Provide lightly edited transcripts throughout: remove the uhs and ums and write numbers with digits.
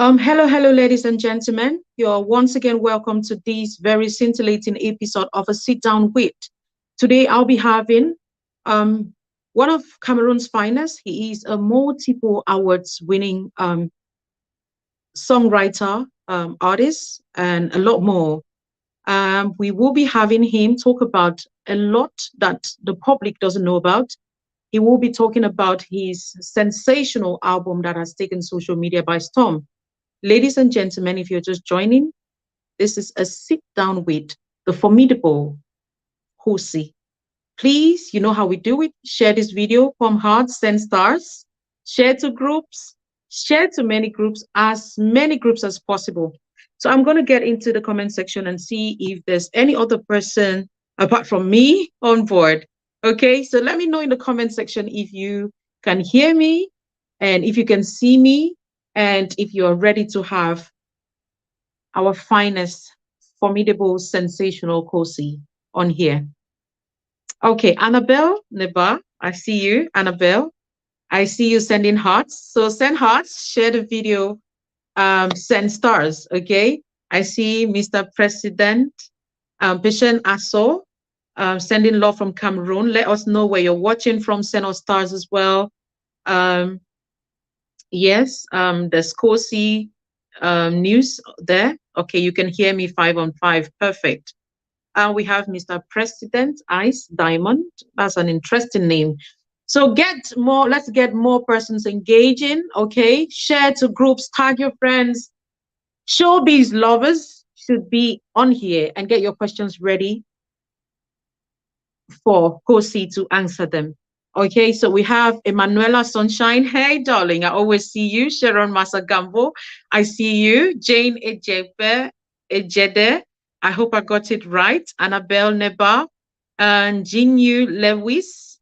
Hello, ladies and gentlemen. You're once again welcome to this very scintillating episode of A Sit Down With. Today, I'll be having one of Cameroon's finest. He is a multiple awards winning songwriter, artist, and a lot more. We will be having him talk about a lot that the public doesn't know about. He will be talking about his sensational album that has taken social media by storm. Ladies and gentlemen, if you're just joining, this is a sit down with the formidable Hosi. Please, you know how we do it. Share this video, pump hearts, send stars, share to groups, share to as many groups as possible. So I'm going to get into the comment section and see if there's any other person apart from me on board. Okay, so let me know in the comment section if you can hear me and if you can see me and if you're ready to have our finest, formidable, sensational Kosi on here. Okay, Annabelle Neba, I see you. Annabelle, I see you sending hearts. So send hearts, share the video, send stars, okay? I see Mr. President, Patient Asso, sending love from Cameroon. Let us know where you're watching from. Send us stars as well. Yes, there's Kosi news there. Okay, you can hear me 5 on 5. Perfect. We have Mr. President Ice Diamond. That's an interesting name. So let's get more persons engaging. Okay, share to groups, tag your friends. Showbiz lovers should be on here and get your questions ready for Kosi to answer them. Okay, so we have Emanuela Sunshine. Hey, darling, I always see you. Sharon Masagambo, I see you. Jane Ejede, I hope I got it right. Annabelle Neba, and Jinu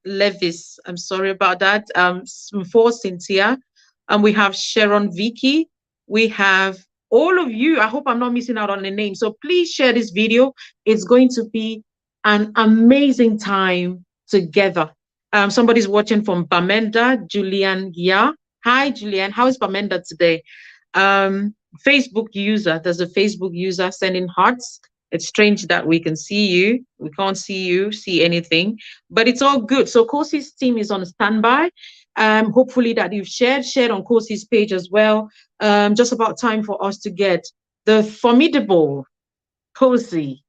Levis. I'm sorry about that. For Cynthia. And we have Sharon Vicky. We have all of you. I hope I'm not missing out on the name. So please share this video. It's going to be an amazing time together. Somebody's watching from Bamenda, Julian. Yeah. Hi, Julian. How is Bamenda today? Facebook user. There's a Facebook user sending hearts. It's strange that we can see you. We can't see you, see anything, but it's all good. So Kosi's team is on standby. Hopefully that you've shared on Kosi's page as well. Just about time for us to get the formidable Kosi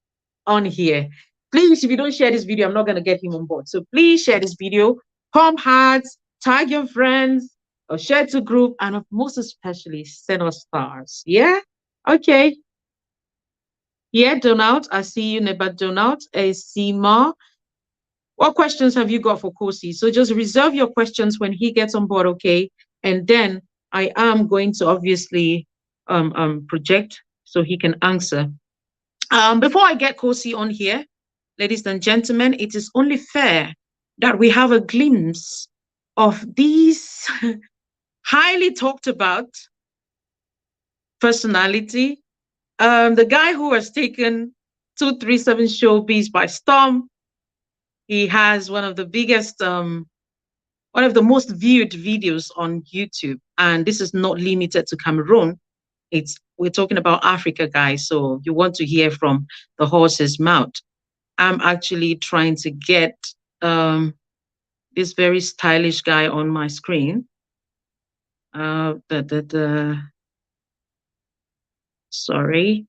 on here. Please, if you don't share this video, I'm not going to get him on board. So please share this video, pump hearts, tag your friends, or share to group, and most especially send us stars. Yeah? Okay. Yeah, Donald, I see you, Neba Donald. Sima. What questions have you got for Kosi? So just reserve your questions when he gets on board, okay? And then I am going to obviously project so he can answer. Before I get Kosi on here, ladies and gentlemen, it is only fair that we have a glimpse of these highly talked about personality. The guy who has taken 237 Showbiz by storm. He has one of the biggest, one of the most viewed videos on YouTube. And this is not limited to Cameroon. We're talking about Africa, guys. So you want to hear from the horse's mouth. I'm actually trying to get this very stylish guy on my screen. Sorry.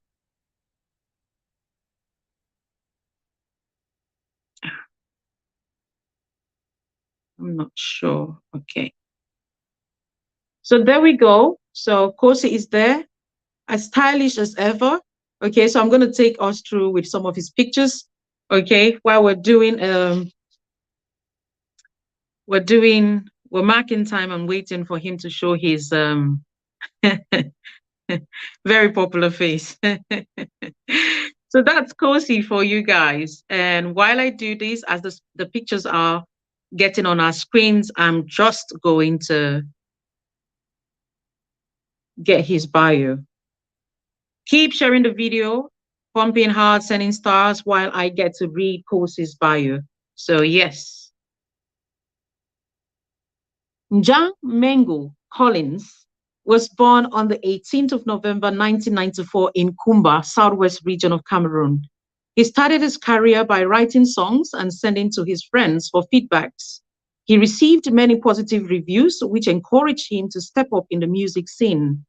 I'm not sure. Okay. So there we go. So Kosi is there, as stylish as ever. Okay, so I'm going to take us through with some of his pictures. Okay, while we're marking time and waiting for him to show his very popular face. So that's Kosi for you guys. And while I do this, as the pictures are getting on our screens, I'm just going to get his bio. Keep sharing the video, pumping hard, sending stars while I get to read Kosi's bio. So yes. Nja Mengu Collins was born on the 18th of November 1994 in Kumba, southwest region of Cameroon. He started his career by writing songs and sending to his friends for feedbacks. He received many positive reviews, which encouraged him to step up in the music scene.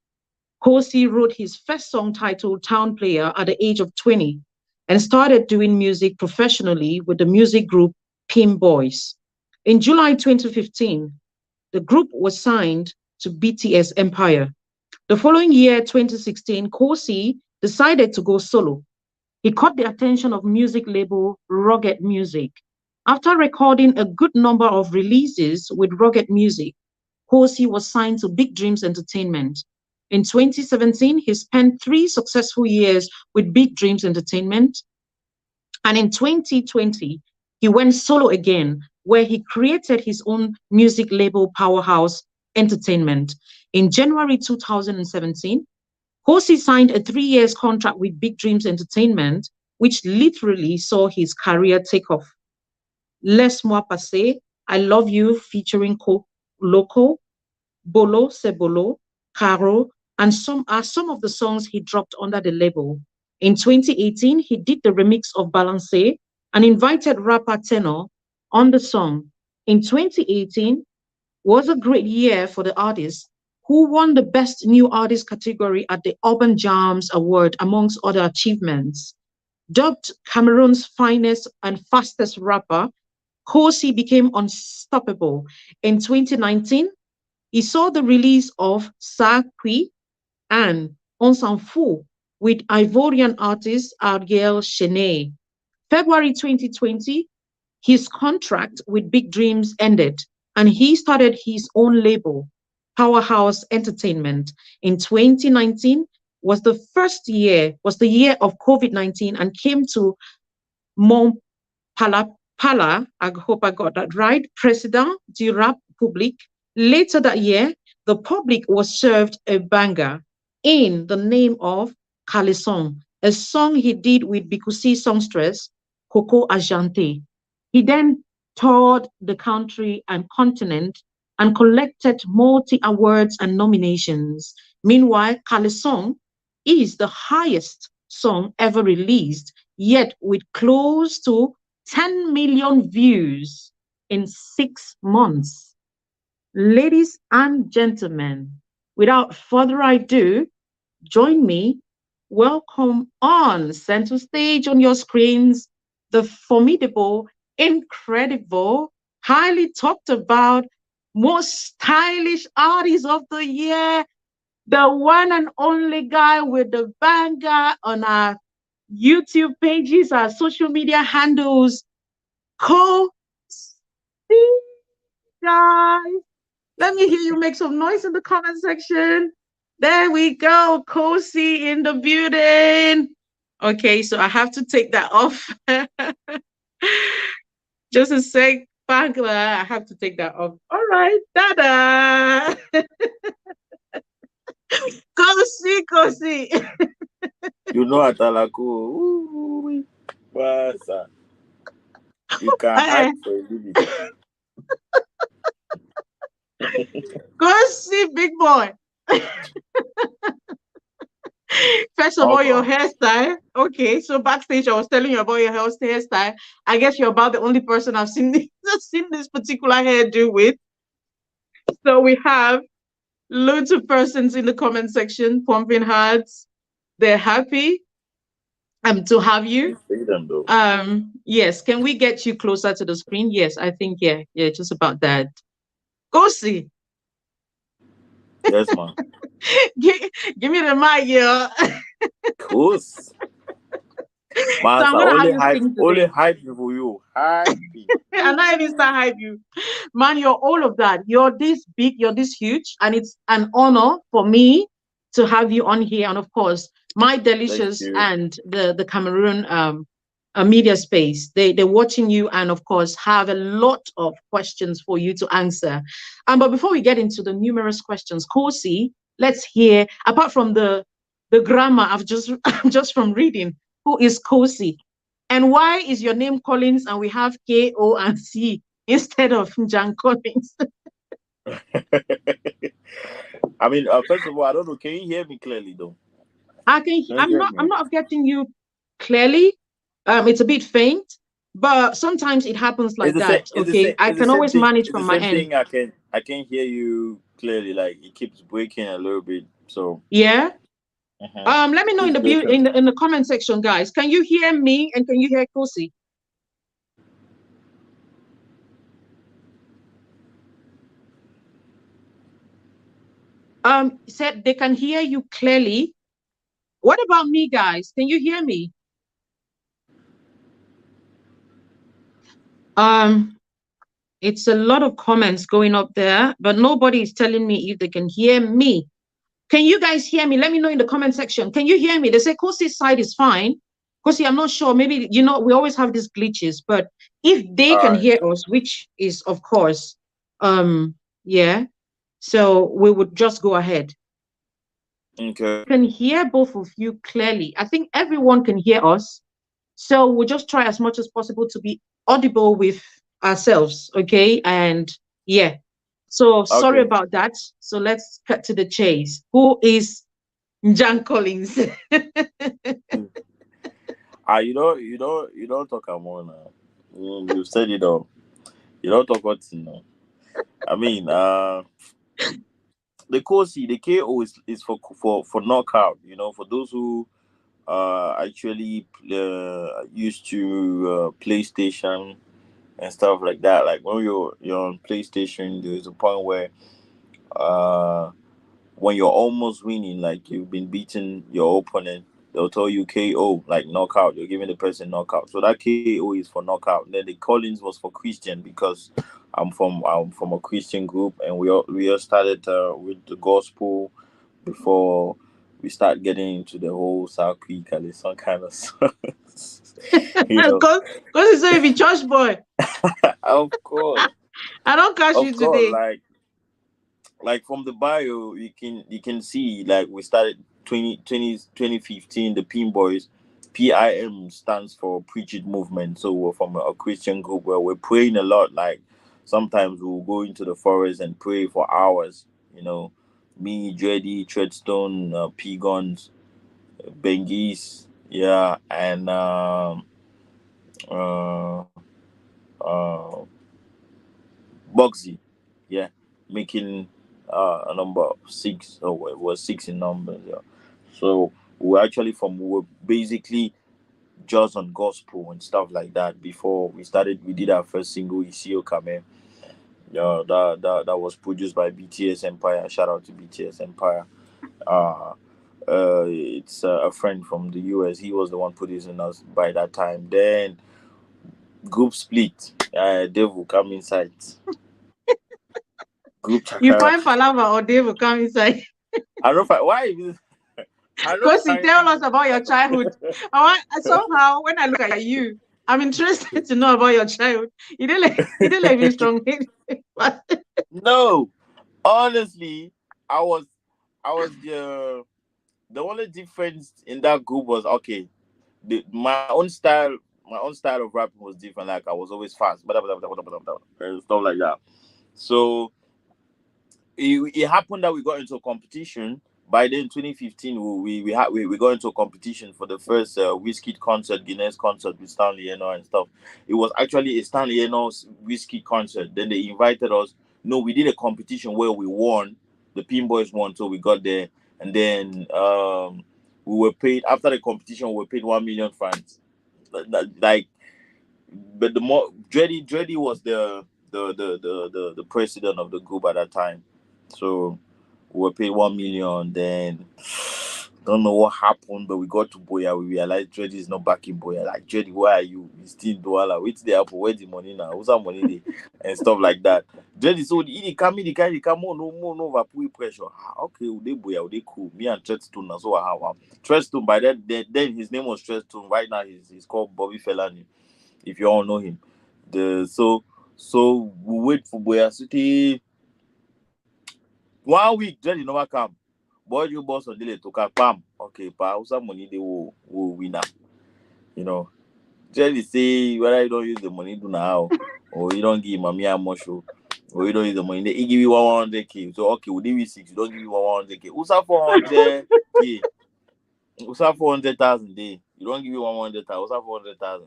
Kosi wrote his first song titled Town Player at the age of 20 and started doing music professionally with the music group Pim Boys. In July 2015, the group was signed to BTS Empire. The following year, 2016, Kosi decided to go solo. He caught the attention of music label Rugged Music. After recording a good number of releases with Rugged Music, Kosi was signed to Big Dreams Entertainment. In 2017, he spent 3 successful years with Big Dreams Entertainment. And in 2020, he went solo again, where he created his own music label, Powerhouse Entertainment. In January 2017, Kosi signed a 3 years contract with Big Dreams Entertainment, which literally saw his career take off. Laisse-moi passer, I Love You featuring Loco, Bolo Se Bolo, Caro, and some are some of the songs he dropped under the label. In 2018, he did the remix of Balance and invited rapper Tenor on the song. In 2018 was a great year for the artist who won the Best New Artist category at the Urban Jams Award, amongst other achievements. Dubbed Cameroon's finest and fastest rapper, Kosi became unstoppable. In 2019, he saw the release of Sa Kui and On S'en Fout with Ivorian artist Ariel Chenet. February 2020, his contract with Big Dreams ended and he started his own label, Powerhouse Entertainment. In 2019 was the year of COVID-19 and came to Mont Pala, I hope I got that right, President du Rap Public. Later that year, the public was served a banger in the name of Calisson, a song he did with Bikusi songstress Coco Ajante. He then toured the country and continent and collected multi awards and nominations. Meanwhile, Calisson is the highest song ever released, yet with close to 10 million views in 6 months. Ladies and gentlemen, without further ado, join me. Welcome on center stage on your screens, the formidable, incredible, highly talked about, most stylish artist of the year, the one and only guy with the banger on our YouTube pages, our social media handles, Co. Guys. Let me hear you make some noise in the comment section. There we go. Kosi in the building. Okay, so I have to take that off. Just a sec. I have to take that off. All right. Tada. Kosi, Kosi. You know Atalaku. Ooh, wasa. You can act for a minute. Kosi, big boy. First of all, your hairstyle. Okay, so backstage, I was telling you about your hairstyle. I guess you're about the only person I've seen this particular hairdo with. So we have loads of persons in the comment section pumping hearts. They're happy to have you. Yes, can we get you closer to the screen? Yes, I think yeah, just about that. Go see. Yes, ma'am. Give me the mic, yeah. Course. Man, so only hype you for you. Hype. I'm not even start hype you. Man, you're all of that. You're this big, you're this huge, and it's an honor for me to have you on here. And of course, my delicious and the Cameroon media space. They're watching you and of course have a lot of questions for you to answer. But before we get into the numerous questions, Kosi, let's hear, apart from the grammar I've just from reading, who is Kosi? And why is your name Collins and we have K-O and C instead of Jan Collins? I mean, first of all, I don't know. Can you hear me clearly though? I can. Can you hear I'm me? not getting you clearly. It's a bit faint, but sometimes it happens It's like the same. that. It's the Okay, same. I It's the can same always thing. manage It's the from my same end. thing. I can hear you clearly. Like it keeps breaking a little bit. So Yeah. Let me know in please the break up. in the comment section, guys. Can you hear me and can you hear Kosi? Said they can hear you clearly. What about me, guys? Can you hear me? Um, it's a lot of comments going up there, but nobody is telling me if they can hear me. Can you guys hear me? Let me know in the comment section. Can you hear me? They say Kosi's side is fine. Kosi, I'm not sure. Maybe, we always have these glitches, but if they All can right. hear us, which is, of course, yeah, so we would just go ahead. Okay. Can hear both of you clearly. I think everyone can hear us. So we'll just try as much as possible to be audible with ourselves. Okay. And yeah. So sorry Okay. about that. So let's cut to the chase. Who is Jan Collins? You don't talk about now. You said it all. You don't talk what you know. I mean, the KOC, the KO is for knockout. You know, for those who actually used to PlayStation and stuff like that. Like when you're on PlayStation, there's a point where uh when you're almost winning, like you've been beating your opponent, they'll tell you KO, like knockout. You're giving the person knockout. So that KO is for knockout. Then the Collins was for Christian because I'm from a Christian group, and we all started with the gospel before we start getting into the whole South Creek and some kind of you know. Because it's a be church boy. Of course, I don't catch of you course, today. like from the bio you can see like we started 2015 the Pin Boys. PIM stands for Preach It Movement, so we're from a Christian group where we're praying a lot. Like sometimes we'll go into the forest and pray for hours, you know. Me, Dreddy, Treadstone, P Guns, Bengis, yeah, and uh uh Bugsy, yeah, making a number of six, or it was six in numbers, yeah. So we were basically just on gospel and stuff like that before we started. We did our first single, Isio Kame. Yeah, that was produced by BTS Empire. Shout out to BTS Empire. Uh, it's a friend from the US. He was the one producing us by that time. Then group split. Devil come inside. Group You Chakara. find Palava or Dave will come inside. I don't find why even I don't Because he find tell us this. about your childhood. Somehow when I look at you, I'm interested to know about your childhood. You didn't like me strong. No, honestly, I was I was the only difference in that group was okay. My own style of rapping was different. Like I was always fast, blah, blah, blah, blah, blah, blah, blah, and stuff like that. So it happened that we got into a competition. By then, 2015, we got into a competition for the first whiskey concert, Guinness concert with Stanley and stuff. It was actually a Stanley whiskey concert. Then they invited us. No, we did a competition where we won. The Pin Boys won, so we got there. And then we were paid after the competition. We were paid 1 million francs. Like, but the more Dreddy was the president of the group at that time. So we were paid 1 million. Then don't know what happened, but we got to Boya. We realized Dreddy is not back in Boya. Like Dreddy, where are you? He's still in Douala. Wait the apple. Where's the money now? Who's that money there? And stuff like that. Dreddy so he come in, the come on, no over pressure. Okay, they Boya, they cool. Me and Treadstone, that's what I have. Treadstone by then his name was Treadstone. Right now he's called Bobby Felani, if you all know him. The so we wait for Boya City 1 week, then you never come. Boy, you boss on delay to come. Bam. Okay, pa, some money they will win now. You know, Jelly say whether you don't use the money do now or you don't give mommy a much show. Or you don't use the money. They give you 100K. So okay, we'll give you six. You don't give you 100K. Who's up 400K? Who's up 400,000 day? You don't give you 100,000. Who's up 400,000?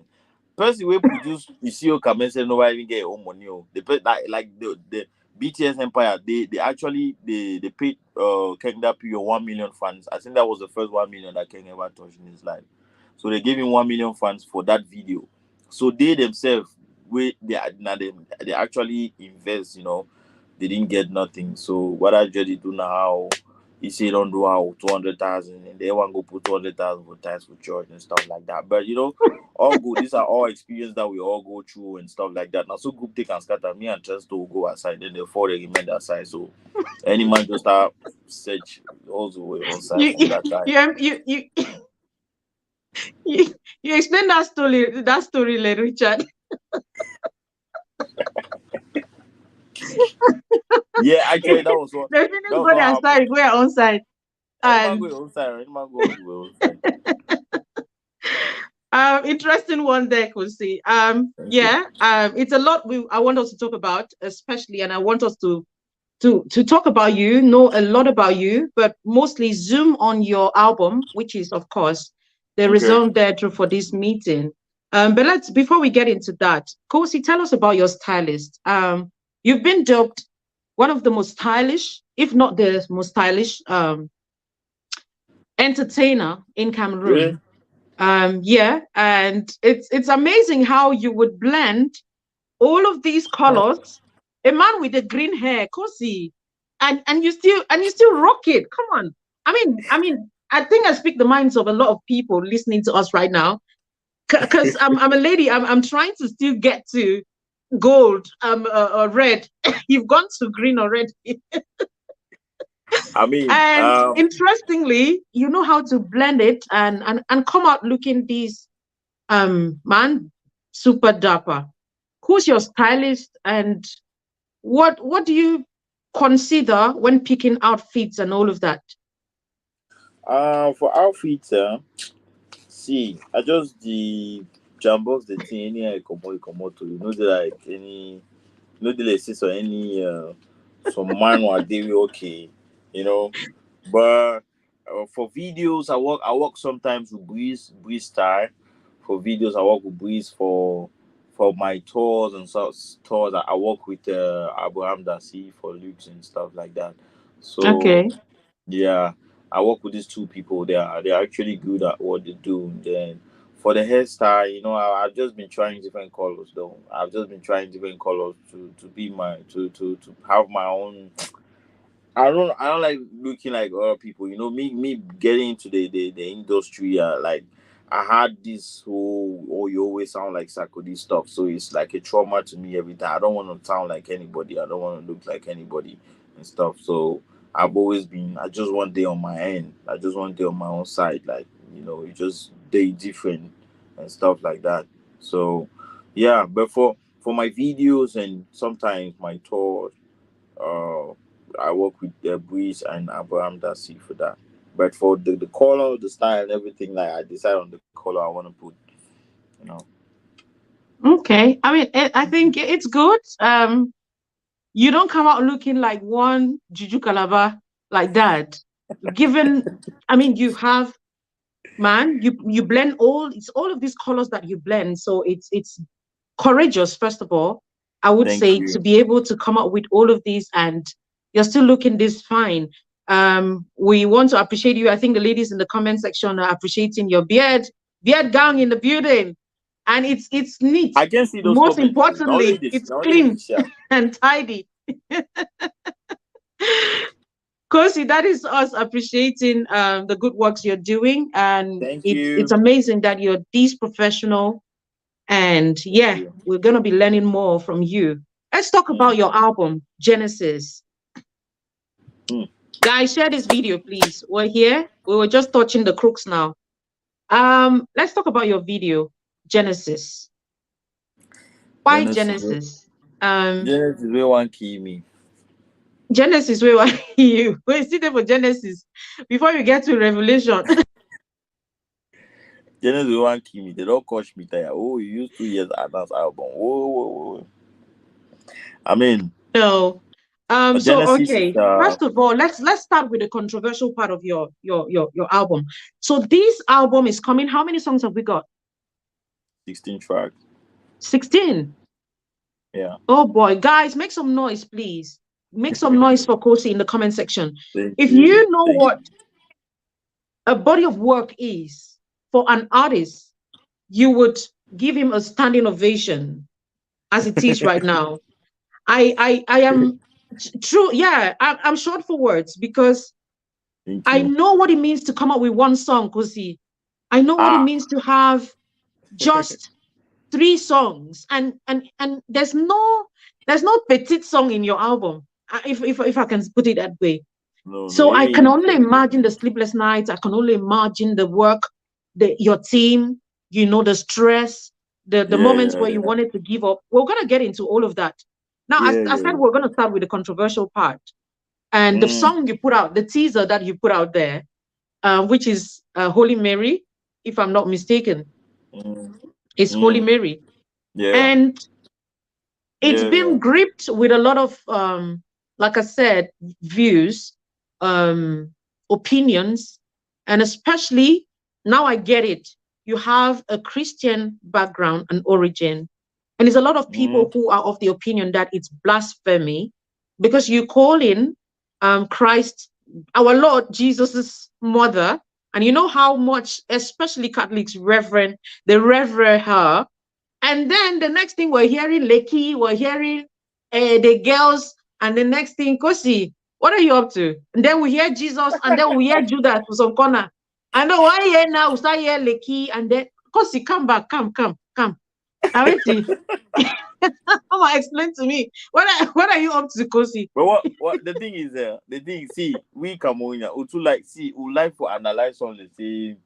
Person we produce the CEO can say nobody even get your own money. Oh. They pay like the BTS Empire. They actually they paid King Dapi 1 million fans. I think that was the first 1 million that King ever touched in his life. So they gave him 1 million fans for that video. So they themselves, now they actually invest. They didn't get nothing. So what I just do now, he say don't do how 200,000, and they want go put 200,000 for tax for church and stuff like that. But all good. These are all experience that we all go through and stuff like that. Now, so group take and scatter. Me and just to go aside, then therefore they remain aside. So any man just start search also on side You from you that time. you, you explain that story, like Richard. Yeah, actually that was what They that finish was go what their happened. side, go your own side, Any man go and your own side, any man go your own side. interesting one there, Kosi. Thank you. Yeah, it's a lot I want us to talk about, especially, and I want us to talk about you, know a lot about you, but mostly zoom on your album, which is, of course, the Okay. reason d'etre for this meeting. But before we get into that, Kosi, tell us about your stylist. You've been dubbed one of the most stylish, if not the most stylish, entertainer in Really? Cameroon. Yeah, and it's amazing how you would blend all of these colors. A man with a green hair, Kosi, and you still rock it. Come on. I mean, I think I speak the minds of a lot of people listening to us right now. Because I'm a lady. I'm trying to still get to gold, red. You've gone to green already. I mean, And interestingly, you know how to blend it and come out looking this man super dapper. Who's your stylist, and what do you consider when picking outfits and all of that? for outfits, see, I just the jambos the thing any I come out to the like any the lessons or any some man or they will okay, you know. But for videos, I work sometimes with Breeze style. For videos, I work with Breeze for my tours and such tours. I work with Abraham Dasi for looks and stuff like that. So Okay. yeah, I work with these two people. They're actually good at what they do. And then for the hairstyle, I've just been trying different colors though. I've just been trying different colors to be my to have my own. I don't like looking like other people. Me getting into the industry. Like I had this whole you always sound like Sarkodie stuff. So it's like a trauma to me every time. I don't want to sound like anybody. I don't want to look like anybody and stuff. So I've always been. I just want day on my end. I just want day on my own side. Like it just day different and stuff like that. So yeah, but for my videos and sometimes my tours. Uh, I work with Breeze and Abraham Dasi for that. But for the color, the style, and everything, like I decide on the color I want to put. You know. Okay. I mean, I think it's good. You don't come out looking like one Juju Calabar like that. Given, I mean, you have, man, you blend it's all of these colors that you blend. So it's courageous, first of all, I would Thank say, to you. be able to come up with all of these, and you're still looking this fine. We want to appreciate you. I think the ladies in the comment section are appreciating your beard gown in the building, and it's neat. I can see those Most comments. importantly, it's Now only clean this year. and tidy. Kosi, that is us appreciating the good works you're doing, and Thank it's you. amazing that you're this professional. And Thank yeah, you. we're gonna be learning more from you. Let's talk Mm. about your album, Genesis. Mm. Guys, share this video, please. We're here. We were just touching the crooks now. Let's talk about your video, Genesis. Why Genesis. Genesis? Um, Genesis will one key me. Genesis, where are you? Wait, sit there for Genesis before you get to Revelation. Genesis will one key me. They don't coach me there. Oh, you used 2 years advance album. Whoa, whoa, whoa. I mean. No. So Genesis is okay. First of all, let's start with the controversial part of your album. So this album is coming. How many songs have we got? 16 tracks. 16. Yeah. Oh boy, guys, make some noise, please. Make some noise for Kosi in the comment section. Thank If you. you know Thank what a body of work is for an artist, you would give him a standing ovation as it is right now. I am true. Yeah, I'm short for words because thank I you. know what it means to come up with one song, Kosi. I know what it Ah. means to have just three songs, and there's no petite song in your album. If I can put it that way. No, no, So I can even only imagine the sleepless nights. I can only imagine the work, your team, the stress, the yeah, moments yeah, where you yeah. wanted to give up. We're gonna get into all of that. Now, as Yeah, I yeah, said, yeah. we're gonna start with the controversial part. And the Mm, song you put out, the teaser that you put out there, which is Holy Mary, if I'm not mistaken, mm, is Holy mm. Mary. Yeah, And it's yeah, yeah. been gripped with a lot of like I said, views, opinions, and especially now I get it. You have a Christian background and origin, and there's a lot of Mm, people who are of the opinion that it's blasphemy because you call in Christ, our Lord Jesus's mother, and you know how much, especially Catholics, they revere her, and then the next thing we're hearing Lekki, we're hearing the girls, and the next thing, Kosi, what are you up to? And then we hear Jesus, and then we hear Judas for some corner. I know why here now, we start hear Lekki, and then Kosi, come back, come. I wait to come on, explain to me. What are you up to, Kosi? but what the thing, see, we Cameroonian, we too like, see, we like for analyze on the same,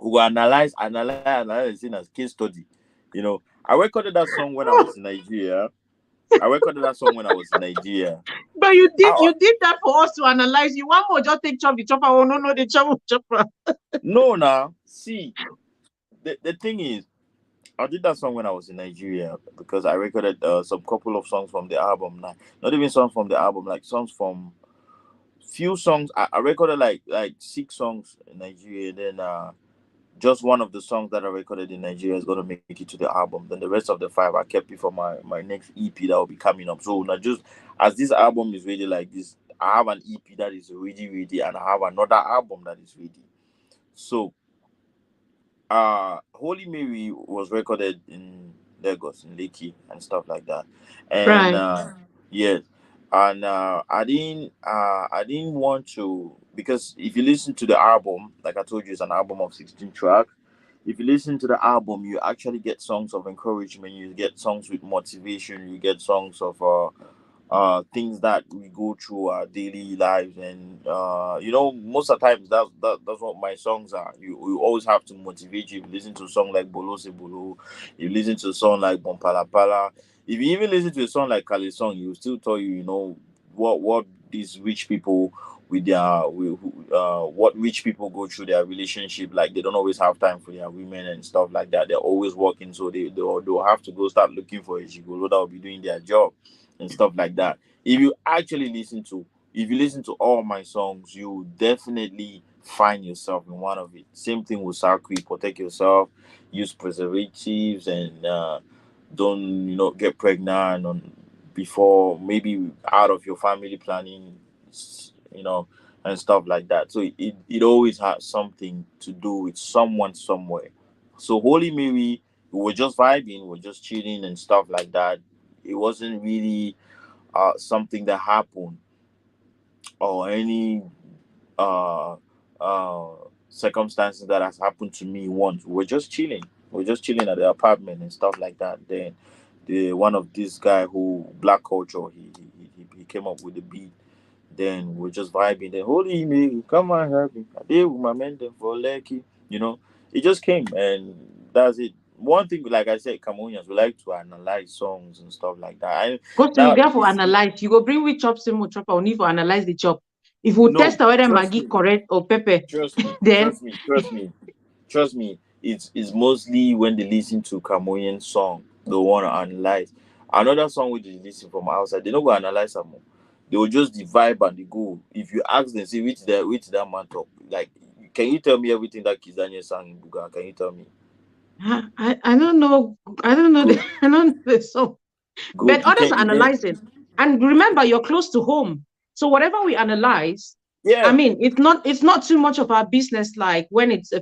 we go analyze the same as case study. You know, I recorded that song when I was in Nigeria. I recorded that song when I was in Nigeria. But you did I, you did that for us to analyze. You want more just take chop the chopper. Oh no, the chopper. no, now, see, the thing is, I did that song when I was in Nigeria because I recorded some couple of songs from the album. Not even songs from the album, like songs from few songs. I recorded like 6 songs in Nigeria. Then just one of the songs that I recorded in Nigeria is gonna make it to the album. Then the rest of the 5 I kept it for my next EP that will be coming up. So now just as this album is ready like this, I have an EP that is ready, and I have another album that is ready. So Holy Mary was recorded in Lagos, in Lekki and stuff like that. And Right. yes. And I didn't want to, because if you listen to the album, like I told you, it's an album of 16 tracks. If you listen to the album, you actually get songs of encouragement, you get songs with motivation, you get songs of things that we go through our daily lives. And most of the times that's what my songs are. You always have to motivate you. If you listen to a song like Bolo Se Bolo, you listen to a song like Bompala Pala, if you even listen to a song like Kali song, you will still tell you, what these rich people with their what rich people go through their relationship. Like, they don't always have time for their women and stuff like that. They're always working, so they'll have to go start looking for a gigolo that will be doing their job and stuff like that. If you actually listen to all my songs, you definitely find yourself in one of it. Same thing with Sakri, protect yourself, use preservatives, and don't get pregnant on before, maybe out of your family planning, you know, and stuff like that. So it always has something to do with someone somewhere. So Holy Mary, we were just vibing, we were just chilling and stuff like that. It wasn't really something that happened, or any uh uh circumstances that has happened to me once. We're just chilling at the apartment and stuff like that. Then the one of this guy who black culture, he came up with the beat. Then we're just vibing. Then Holy Mary, come on, help me. I did with my men then for Lucky. You know, it just came, and that's it. One thing, like I said, Cameroonians, we like to analyze songs and stuff like that. Because you Now there for it's analyze. You go bring we chop same chop. I need for analyze the chop. If we no, test whether trust Maggie me, correct or pepper, trust me, then trust me, trust me, trust me. It's mostly when they listen to Cameroonian song they want to analyze. Another song which is listen from outside, they don't go analyze some more. They will just the vibe and the go. If you ask them, say which that man talk. Like, can you tell me everything that Kiss Daniel sang in Buga? Can you tell me? I don't know. I don't know Good, the I don't know the song. good. But others are You can. analyzing. And remember, you're close to home. So whatever we analyze, I Yeah. mean, it's not too much of our business like when it's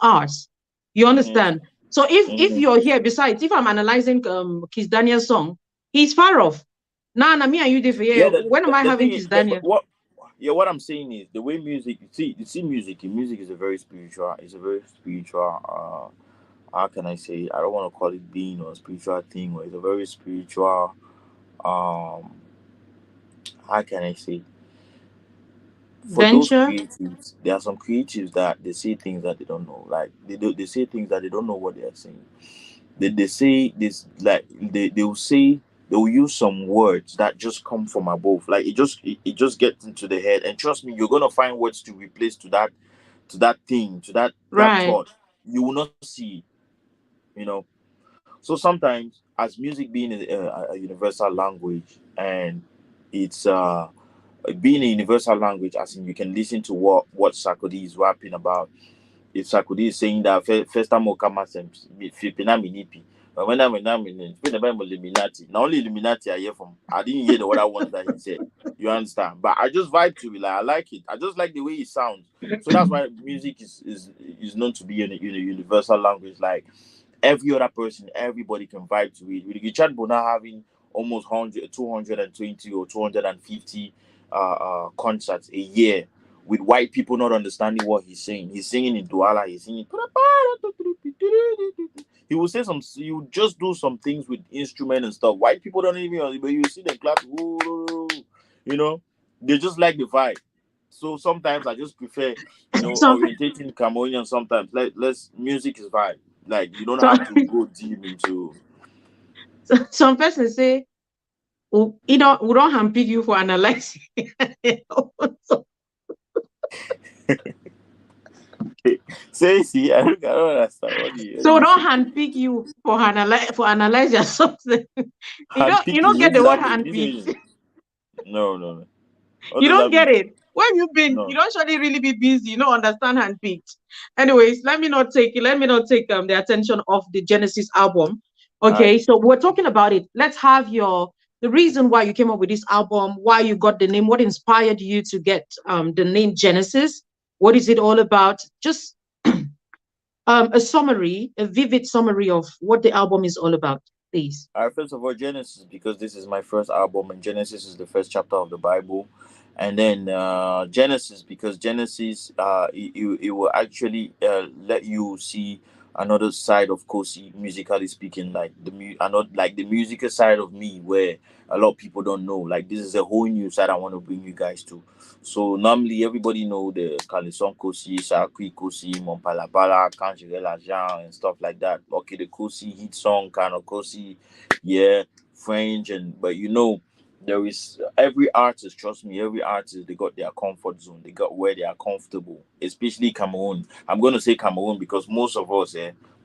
ours. You Mm-hmm. understand? So if Mm-hmm. you're here, besides, if I'm analyzing Kiss Daniel's song, he's far off. Nah, nah, me and you different. Yeah. Yeah. When am I The having thing is, Kiss Daniel? but what? Yeah, what I'm saying is the way music. You see, music is a very spiritual. It's a very spiritual. How can I say? I don't want to call it being or spiritual thing. Or it's a very spiritual. Um, how can I say? For those Venture? creatives, there are some creatives that they say things that they don't know. Like they say things that they don't know what they are saying. They say this like they will say they will use some words that just come from above. Like it just gets into the head. And trust me, you're gonna find words to replace to that thing, to that Right. thought. You will not see it, you know. So sometimes, as music being a universal language, and it's being a universal language, as in you can listen to what Sarkodie is rapping about. If Sarkodie is saying that first time will come as Fipina Minipi, when I'm in Illuminati, not only Illuminati I hear from, I didn't hear the other ones that he said. You understand? But I just vibe to it, like I like it. I just like the way it sounds. So that's why music is known to be in a universal language. Like every other person, everybody can vibe to it. With Richard Bona having almost 100, 220 or 250 concerts a year, with white people not understanding what he's saying. He's singing in Douala, he's singing. He will say some, he will just do some things with instrument and stuff. White people don't even, but you see them clap, you know, they just like the vibe. So sometimes I just prefer, Some orientating Cameroonian sometimes. Let's music is vibe. Like you don't some have to go deep into. some persons say, oh, we don't handpick you for analyzing. So Say, see, I don't understand what so do we you don't say? handpick you for analyzing something. Hand You picking, don't what get the does word that mean? This handpicked. mean no, no, no. What You does don't that get mean? it. Where have you been? You No. don't surely really be busy. You don't understand handpicked. Anyways, let me not take the attention of the Genesis album. All right. Okay, so we're talking about it. Let's have the reason why you came up with this album, why you got the name, what inspired you to get the name Genesis. What is it all about? Just a summary, a vivid summary of what the album is all about, please. All right, first of all, Genesis, because this is my first album, and Genesis is the first chapter of the Bible. And then Genesis, because Genesis, it will actually let you see another side of Kosi, musically speaking, like another, like the musical side of me, where a lot of people don't know. Like this is a whole new side I want to bring you guys to. So normally everybody know the Kalison Kosi, Sakui Kosi, Mompalapala, Kanjirela Jean, and stuff like that. Okay, the Kosi hit song, kind of Kosi, yeah, French, and but there is every artist, trust me, every artist, they got their comfort zone, they got where they are comfortable, especially Cameroon. I'm going to say Cameroon because most of us,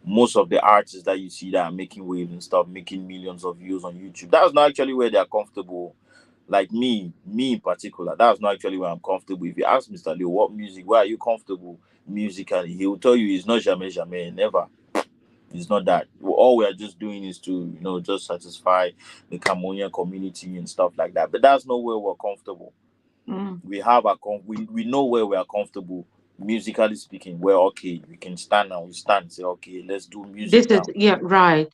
most of the artists that you see that are making waves and stuff, making millions of views on YouTube, that's not actually where they are comfortable. Like me in particular, that's not actually where I'm comfortable. If you ask Mr. Leo what music, where are you comfortable musically, he will tell you it's not jamais jamais, never. It's not that. All we are just doing is to, just satisfy the Cameroonian community and stuff like that. But that's not where we're comfortable. Mm. We have we know where we are comfortable, musically speaking. Where okay, we can stand and we stand and say, okay, let's do This music is, now. yeah, right.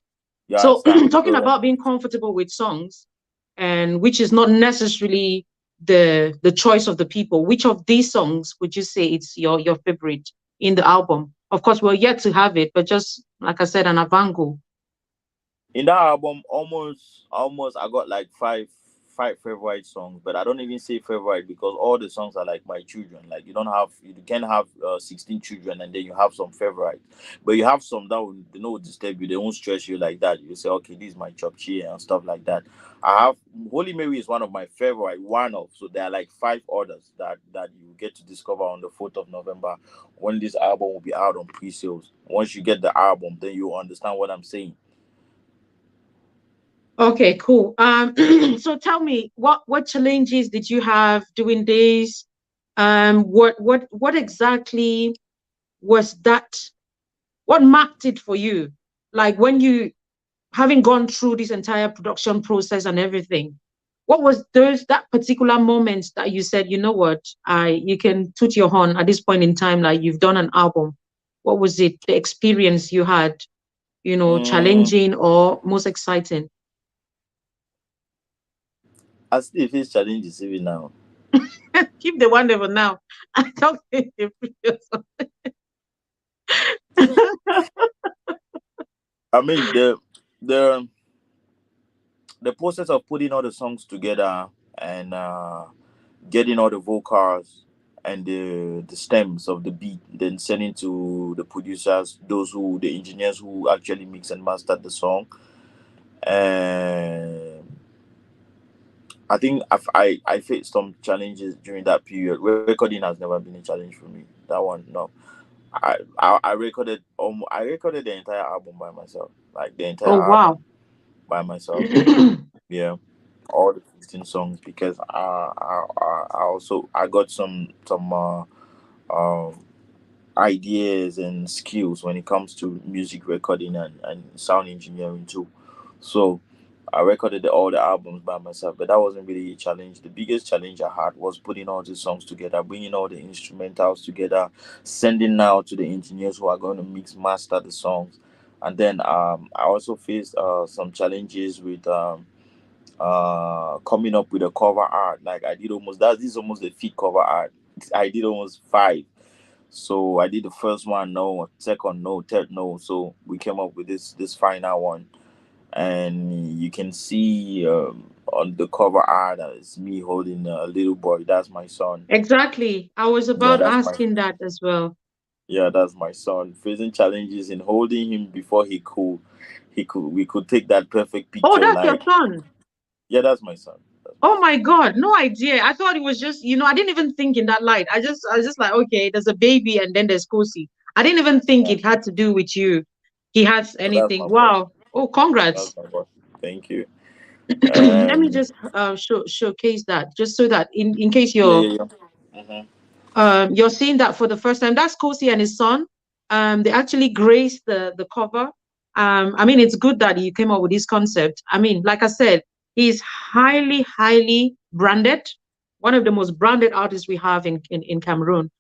You So understand? talking So about being comfortable with songs, and which is not necessarily the choice of the people. Which of these songs would you say it's your favorite in the album? Of course, we're yet to have it, but just like I said, an avango. in that album, almost I got like five favorite songs, but I don't even say favorite because all the songs are like my children. Like you can have 16 children and then you have some favorite, but you have some that will they don't disturb you, they won't stress you like that. You say, okay, this is my chop cheer and stuff like that. I have Holy Mary is one of my favorite, one of, so there are like five others that you get to discover on the 4th of November when this album will be out on pre-sales. Once you get the album, then you understand what I'm saying. Okay, cool. So tell me, what challenges did you have doing this? What exactly was that? What marked it for you? Like when you having gone through this entire production process and everything, what was those that particular moment that you said, you know what, you can toot your horn at this point in time, like you've done an album. What was it, the experience you had, Mm, challenging or most exciting? I still face challenges even now. Keep the one for now. I don't think the previous one. I mean the the process of putting all the songs together and getting all the vocals and the stems of the beat, then sending to the producers, the engineers who actually mix and mastered the song. And I think I faced some challenges during that period. Recording has never been a challenge for me. That one, no. I recorded I recorded the entire album by myself, like the entire Oh wow. album by myself. Yeah, all the 16 songs because I also I got some um ideas and skills when it comes to music recording and sound engineering too. So I recorded all the albums by myself, but that wasn't really a challenge. The biggest challenge I had was putting all the songs together, bringing all the instrumentals together, sending out to the engineers who are going to mix master the songs. And then I also faced some challenges with coming up with a cover art. Like I did almost that. This is almost the fifth cover art. I did almost five. So I did the first one, no, second, no, third, no. So we came up with this final one, and you can see on the cover art it's me holding a little boy. That's my son. Exactly. I was Yeah, about that's my asking that as well. that's my son. Facing challenges in holding him before he could we could take that perfect Oh, picture. that's your Like son. yeah, that's my son. That's my Oh son. my God, no idea. I thought it was just, I didn't even think in that light. I was just like, okay, there's a baby and then there's Kosi. I didn't even think Yeah, it had to do with you. He has so that's anything. my boy. Wow. Oh, That's congrats. my boy. Thank you. Let me And just showcase that, just so that in case yeah, you're yeah, yeah. you're seeing that for the first time. That's Kosi and his son. They actually graced the cover. I mean, it's good that you came up with this concept. I mean, like I said, he's highly, highly branded, one of the most branded artists we have in Cameroon.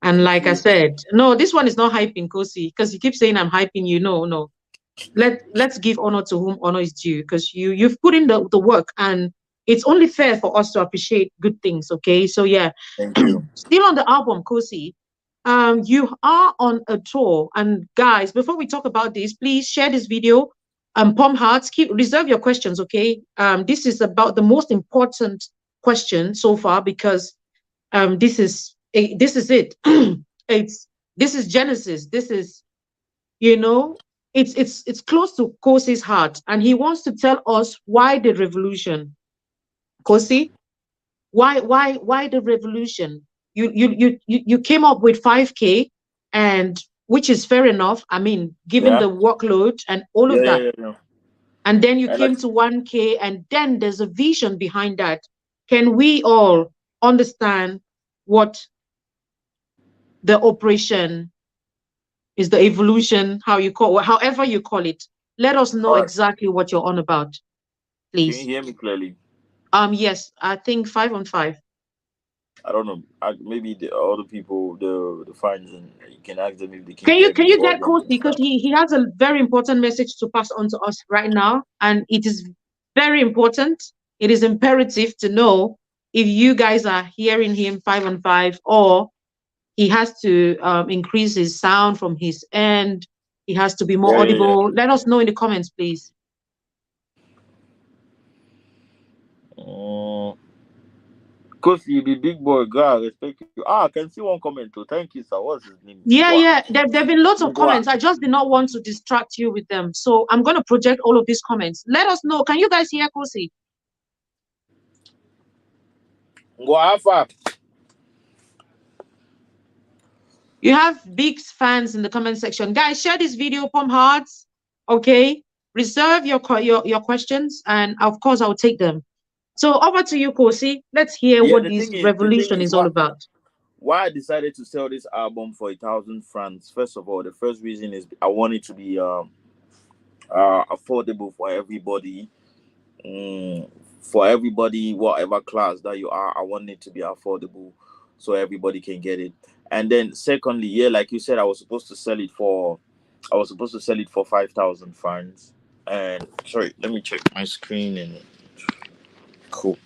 And Thank like I you. said, no, this one is not hyping Kosi because you keep saying I'm hyping you. No, no. Let's give honor to whom honor is due because you've put in the work, and it's only fair for us to appreciate good things. Okay, so yeah. Thank you. Still on the album, Kosi, you are on a tour. And guys, before we talk about this, please share this video. Pom Hearts, keep reserve your questions, okay? This is about the most important question so far because this is it. it's this is Genesis. This is, you know, it's close to Kosi's heart, and he wants to tell us why the revolution. Kosi, why the revolution? You came up with 5K, and which is fair enough. I mean, given Yeah, the workload and all yeah, of yeah, that. yeah, yeah. And then you And like came to 1K, and then there's a vision behind that. Can we all understand what the operation is, the evolution, how you call, however you call it? Let us know all right. exactly what you're on about, Can you please. hear me clearly? Yes, I think 5 on 5. I don't know. Maybe the other people, the fans, and you can ask them if they can Can you hear me. can The you get audience Coach, and because stuff. he has a very important message to pass on to us right now, and it is very important. It is imperative to know if you guys are hearing him 5 on 5, or he has to increase his sound from his end. He has to be more Yeah, yeah, audible. Let us know in the comments, please. yeah. Cause you be big boy, girl. I respect you. Ah, I can see one comment too. Thank you, sir. What's his name? Yeah, Ngwa. yeah. There've been lots of Ngwa. comments. I just did not want to distract you with them. So I'm going to project all of these comments. Let us know. Can you guys hear Kosi? Ngwa Alpha. You have big fans in the comment section. Guys, share this video, pump hearts. Okay. reserve your questions, and of course I'll take them. So over to you, Kosi. Let's hear Yeah, what the this thing is, revolution is all about. why I decided to sell this album for 1,000 francs. First of all, the first reason is I want it to be affordable for everybody. Mm, for everybody, whatever class that you are, I want it to be affordable so everybody can get it. And then secondly, yeah, like you said, I was supposed to sell it for 5,000 francs. And sorry, let me check my screen and cool.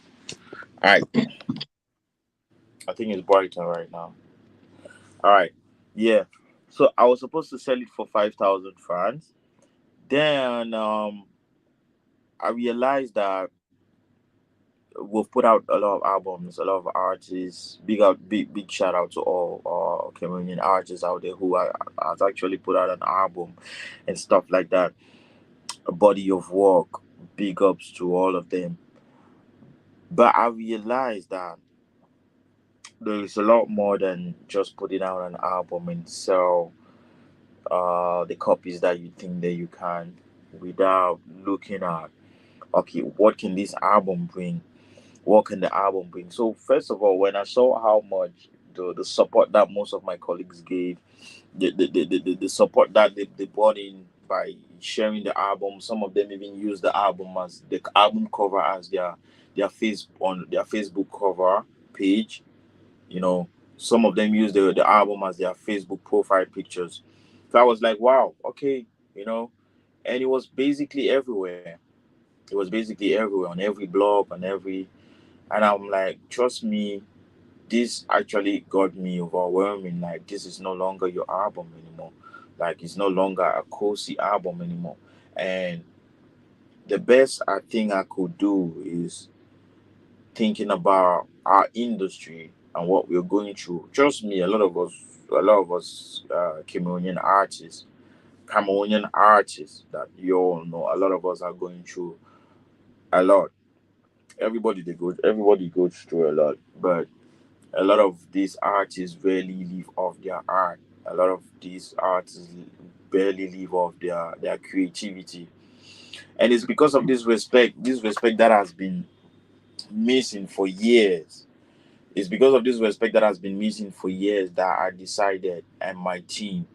All right, I think it's brighter right now. All right, yeah. So I was supposed to sell it for 5,000 francs. Then I realized that we've put out a lot of albums, a lot of artists. Big shout out to all Cameroonian artists out there who has actually put out an album and stuff like that. A body of work. Big ups to all of them. But I realized that there is a lot more than just putting out an album and sell the copies that you think that you can, without looking at, okay, what can this album bring? What can the album bring? So first of all, when I saw how much the support that most of my colleagues gave, the support that they brought in by sharing the album, some of them even use the album as the album cover as their face on their Facebook cover page. You know, some of them use the album as their Facebook profile pictures. So I was like, wow, okay, you know, and it was basically everywhere. It was basically everywhere, on every blog, on every, and I'm like, trust me, this actually got me overwhelming. Like, this is no longer your album anymore. Like, it's no longer a cozy album anymore. And the best I think I could do is thinking about our industry and what we're going through. Trust me, a lot of us Cameroonian artists that you all know, a lot of us are going through a lot. Everybody goes through a lot, but a lot of these artists barely live off their art. A lot of these artists barely live off their creativity, and it's because of this respect that has been missing for years. It's because of this respect that has been missing for years that I decided, and my team,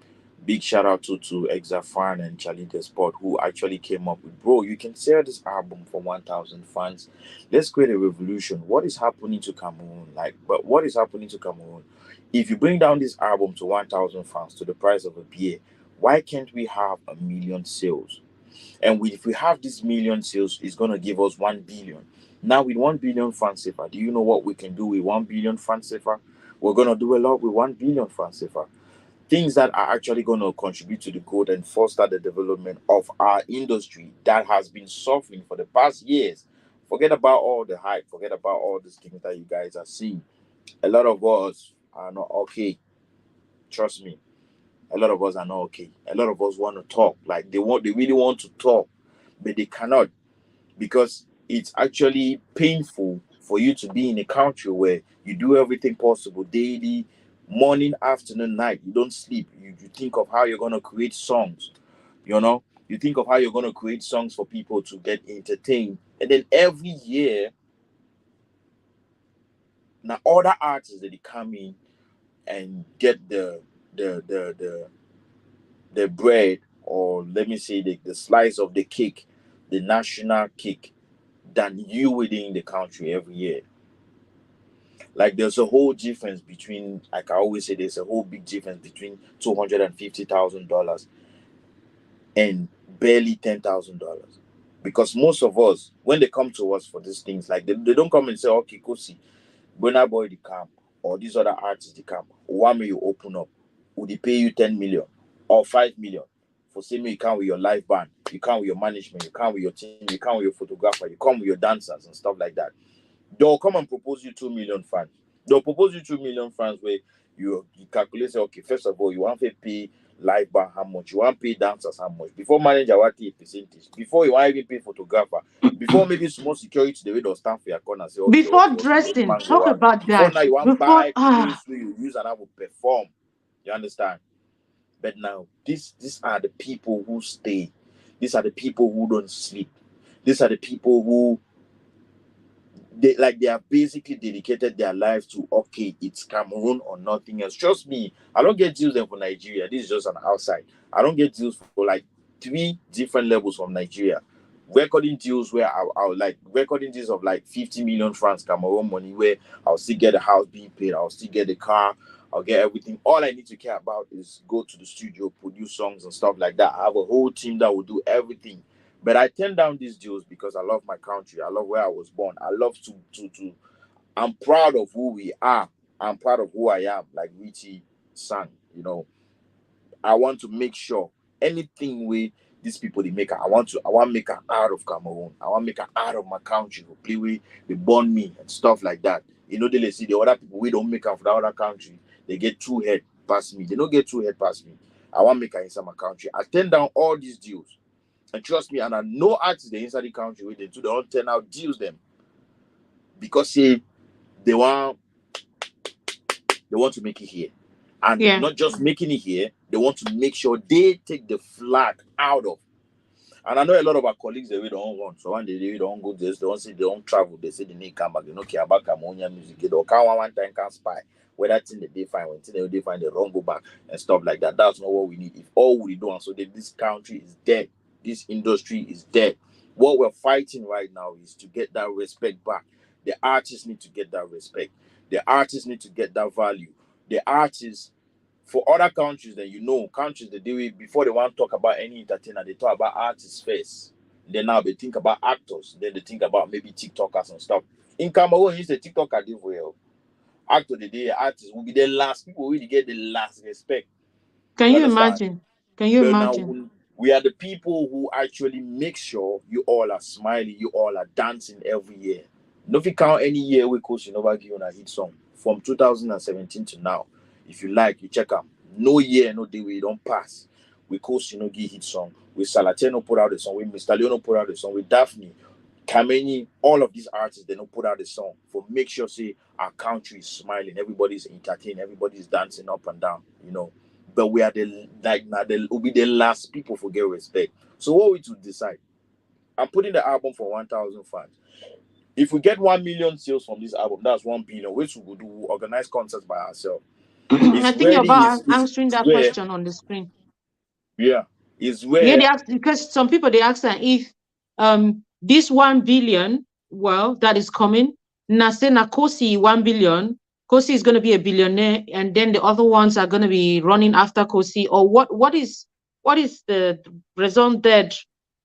big shout out to Exafan and Charlie the Sport, who actually came up with, bro, you can sell this album for 1,000 fans. Let's create a revolution. What is happening to Cameroon? Like, but what is happening to Cameroon? If you bring down this album to 1,000 fans to the price of a beer, why can't we have a million sales? And if we have this million sales, it's gonna give us 1 billion. Now with 1 billion fan safer, do you know what we can do with 1 billion fan safer? We're gonna do a lot with 1 billion fan safer. Things that are actually gonna contribute to the growth and foster the development of our industry that has been suffering for the past years. Forget about all the hype, forget about all these things that you guys are seeing. A lot of us are not okay. Trust me. A lot of us are not okay. A lot of us want to talk. Like they really want to talk, but they cannot, because it's actually painful for you to be in a country where you do everything possible daily, morning, afternoon, night. You don't sleep. You think of how you're gonna create songs. You know, you think of how you're gonna create songs for people to get entertained, and then every year, now other artists that they come in and get the bread, or let me say the slice of the cake, the national cake, than you within the country every year. Like there's a whole difference between, like I always say, there's a whole big difference between $250,000 and barely $10,000. Because most of us, when they come to us for these things, like they don't come and say, okay, Kosi, Burna Boy the camp, or these other artists the camp, why may you open up? Would they pay you 10 million or 5 million? For say me, you come with your live band, you come with your management, you come with your team, you come with your photographer, you come with your dancers and stuff like that. They'll come and propose you 2 million fans. They'll propose you 2 million fans where you calculate, say, okay, first of all, you want to pay live band how much, you want to pay dancers how much, before manager what a percentage, before you want to even pay photographer, before maybe small security the way they'll stand for your corner, say, okay, Before let dressing, man go talk out. about Before that. now, you want to Before buy clothes where you use and I will perform. You understand? But now, these are the people who stay. These are the people who don't sleep. These are the people who they have basically dedicated their lives to, okay, it's Cameroon or nothing else. Trust me, I don't get deals then for Nigeria. This is just an outside. I don't get deals for like 3 different levels from Nigeria. Recording deals where I'll like recording deals of like 50 million francs Cameroon money, where I'll still get a house being paid, I'll still get the car, I'll get everything. All I need to care about is go to the studio, produce songs and stuff like that. I have a whole team that will do everything. But I turn down these deals because I love my country. I love where I was born. I love to. I'm proud of who we are. I'm proud of who I am. Like Richie sang, I want to make sure anything with these people they make, I want to make an out of Cameroon. I want to make an out of my country. Who play with, they born me and stuff like that. They see the other people we don't make out for the other country. They get two head past me. They don't get two head past me. I want to make an inside my country. I turn down all these deals. And trust me, and I know artists they inside the country with them too. They don't turn out deals them because they want they want to make it here, and Yeah. not just making it here. They want to make sure they take the flag out of. And I know a lot of our colleagues they don't want. So when they don't go this, they don't say they don't travel. They say they need come back. They don't care about Cameroonian music. They don't count one time can spy. Whether thing that they find when they find they wrong go back and stuff like that. That's not what we need. If all we do, and so that this country is dead, this industry is dead. What we're fighting right now is to get that respect back. The artists need to get that respect. The artists need to get that value. The artists for other countries, then countries that do it before they want to talk about any entertainer, they talk about artists first. Then now they think about actors, then they think about maybe TikTokers and stuff. In Cameroon, it's the TikToker do well. Actor the day, artists will be the last people really get the last respect. Can You you understand? imagine? Can you But now imagine? we are the people who actually make sure you all are smiling, you all are dancing every year. No, if you count any year we coach you never give you a hit song from 2017 to now. If you like, you check out. No year, no day we don't pass. We coach you no give hit song. With Salateno put out the song. With Mr. Leono put out the song. With Daphne, Kameni, all of these artists they don't put out the song for make sure say our country is smiling, everybody's entertained, everybody's dancing up and down. But we are the like now will be the last people for get respect. So what we to decide? I'm putting the album for 1,000 fans. If we get 1 million sales from this album, that's 1 billion. Which we will do organize concerts by ourselves. I It's think you're ready. about Is answering that where question on the screen. yeah, is Yeah, they where ask because some people they ask that if this 1 billion, well, that is coming. Now say na Kosi 1 billion, Kosi is gonna be a billionaire, and then the other ones are gonna be running after Kosi, or what is the raison d'etre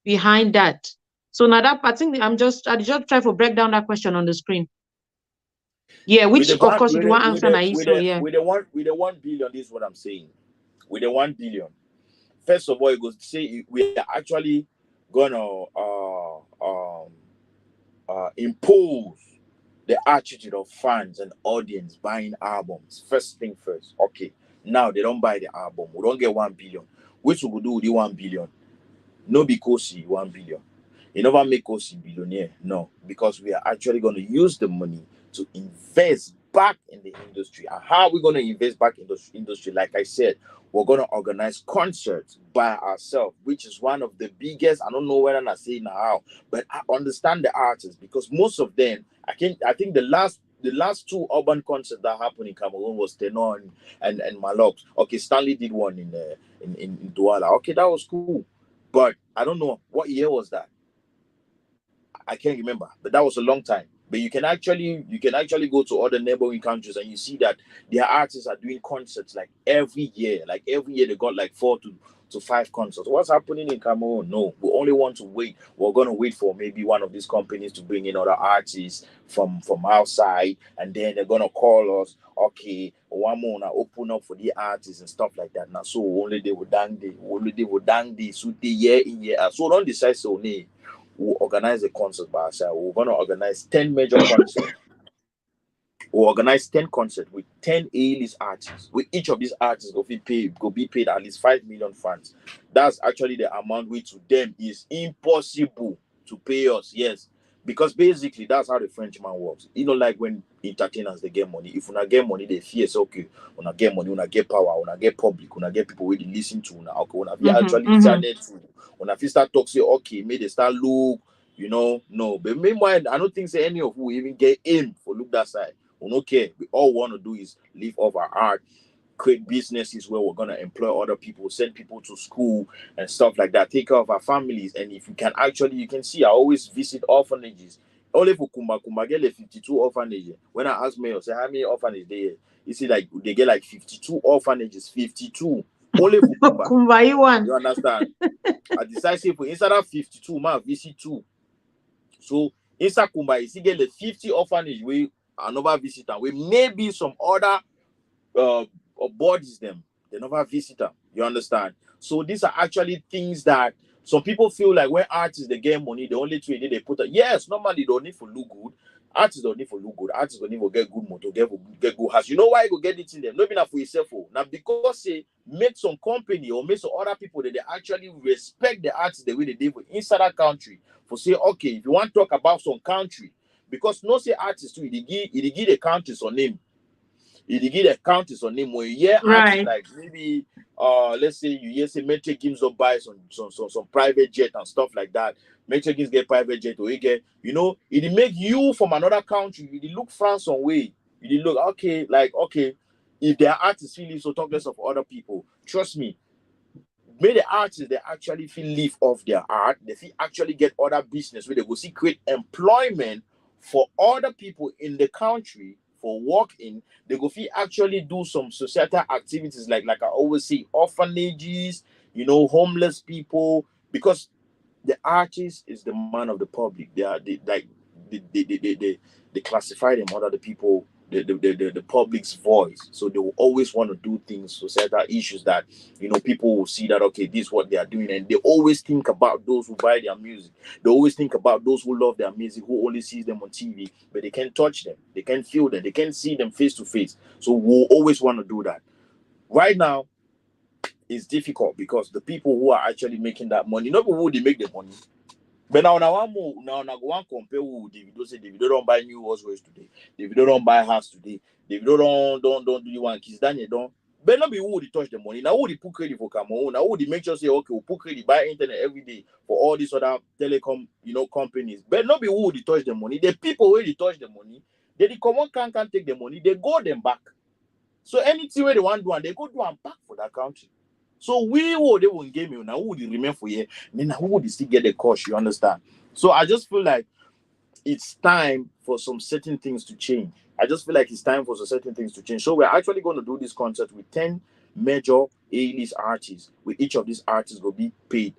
behind that? So now that I think I just try to break down that question on the screen. Yeah, with which the of one course you do want answer na so yeah. with the 1 billion. This is what I'm saying. With the 1 billion, first of all, it goes to say we are actually gonna impose the attitude of fans and audience buying albums. First thing first. Okay. Now they don't buy the album. We don't get 1 billion. Which we will do with the 1 billion? No, because he 1 billion. You never make us a billionaire. No, because we are actually going to use the money to invest back in the industry. And how are we going to invest back in the industry? Like I said, we're going to organize concerts by ourselves, which is one of the biggest. I don't know whether I say now, but I understand the artists because most of them. I think the last two urban concerts that happened in Cameroon was Tenor and Malox. Okay, Stanley did one in Douala. Okay, that was cool, but I don't know what year was that. I can't remember, but that was a long time. But you can actually go to other neighboring countries and you see that their artists are doing concerts like every year. Like every year they got like 4 to 5 concerts. What's happening in Cameroon? No, we only want to wait. We're gonna wait for maybe one of these companies to bring in other artists from outside, and then they're gonna call us. Okay, one more now open up for the artists and stuff like that. Now, so only they would dang the so the year in year out. So don't decide so nay we'll organize a concert by ourselves. We're going to organize 10 major concerts. We'll organize 10 concerts with 10 A-list artists. With each of these artists go be paid at least 5 million francs. That's actually the amount which to them is impossible to pay us. Yes. Because basically that's how the Frenchman works. You know, like when entertainers they get money. If una get money, they fear say, okay, una get money, una get power, una get public, una get people where they listen to una. Okay, una be Mm-hmm. actually Mm-hmm. channel to una fi start talk say, okay, may they start look, no. But meanwhile, I don't think say any of who even get aim for look that side. We don't care. We all want to do is live off our art, create businesses where we're gonna employ other people, send people to school and stuff like that, take care of our families. And if you can actually, you can see I always visit orphanages. Only for Kumba get like 52 orphanages. When I ask Mayor, say how many orphanages they, you see like they get like 52 orphanages, 52. Only for Kumba. Kumbaiwan. You understand? I decide say for inside that 52, man, visit two. So inside Kumba, you see get like 50 orphanage where another visitor, where maybe some other uh bodies them, they never visit them. You understand? So these are actually things that some people feel like when artists they get money, the only way they put it. Yes, normally they don't need for look good. Artists don't need for look good. Artists don't need for get good motor, get good house. You know why you go get it in them? Not even for yourself. Oh. Now because say make some company or make some other people that they actually respect the artists the way they do inside that country. For say, okay, if you want to talk about some country, because no say artists too, it give the countries on name. If you get a countries on name when you hear artists Right. like maybe let's say you hear say Metro Games up buy some private jet and stuff like that. Metro Games get private jet or you get, it make you from another country, you look France on way. You look okay, like okay, if their artists feel so talk less of other people. Trust me, may the artists they actually feel live off their art, they feel actually get other business where they go see create employment for other people in the country for working. They go feel actually do some societal activities like I always say, orphanages, homeless people, because the artist is the man of the public. They are they classify them under the people, the public's voice. So they will always want to do things, societal issues that people will see that okay, this is what they are doing, and they always think about those who buy their music. They always think about those who love their music, who only sees them on TV, but they can't touch them, they can't feel them, they can't see them face to face. So we'll always want to do that. Right now, it's difficult because the people who are actually making that money, not who they make the money. But now one more now one compare who Davido say Davido don't buy new horse race today. Davido don't buy house today. Davido don't do you want kiss Daniel don't. But not be who they touch the money. Now who they put credit for Cameroon. Now who they make sure say okay we'll put credit buy internet every day for all these other telecom companies. But not be who they touch the money. The people where they touch the money, they come on can't take the money. They go them back. So anything where they want to do and they go do and back for that country. So we will they won't give you now who would remain for you, then who would still get the cost, you understand? So I just feel like it's time for some certain things to change. I just feel like it's time for some certain things to change. So we're actually going to do this concert with 10 major A-list artists. With each of these artists will be paid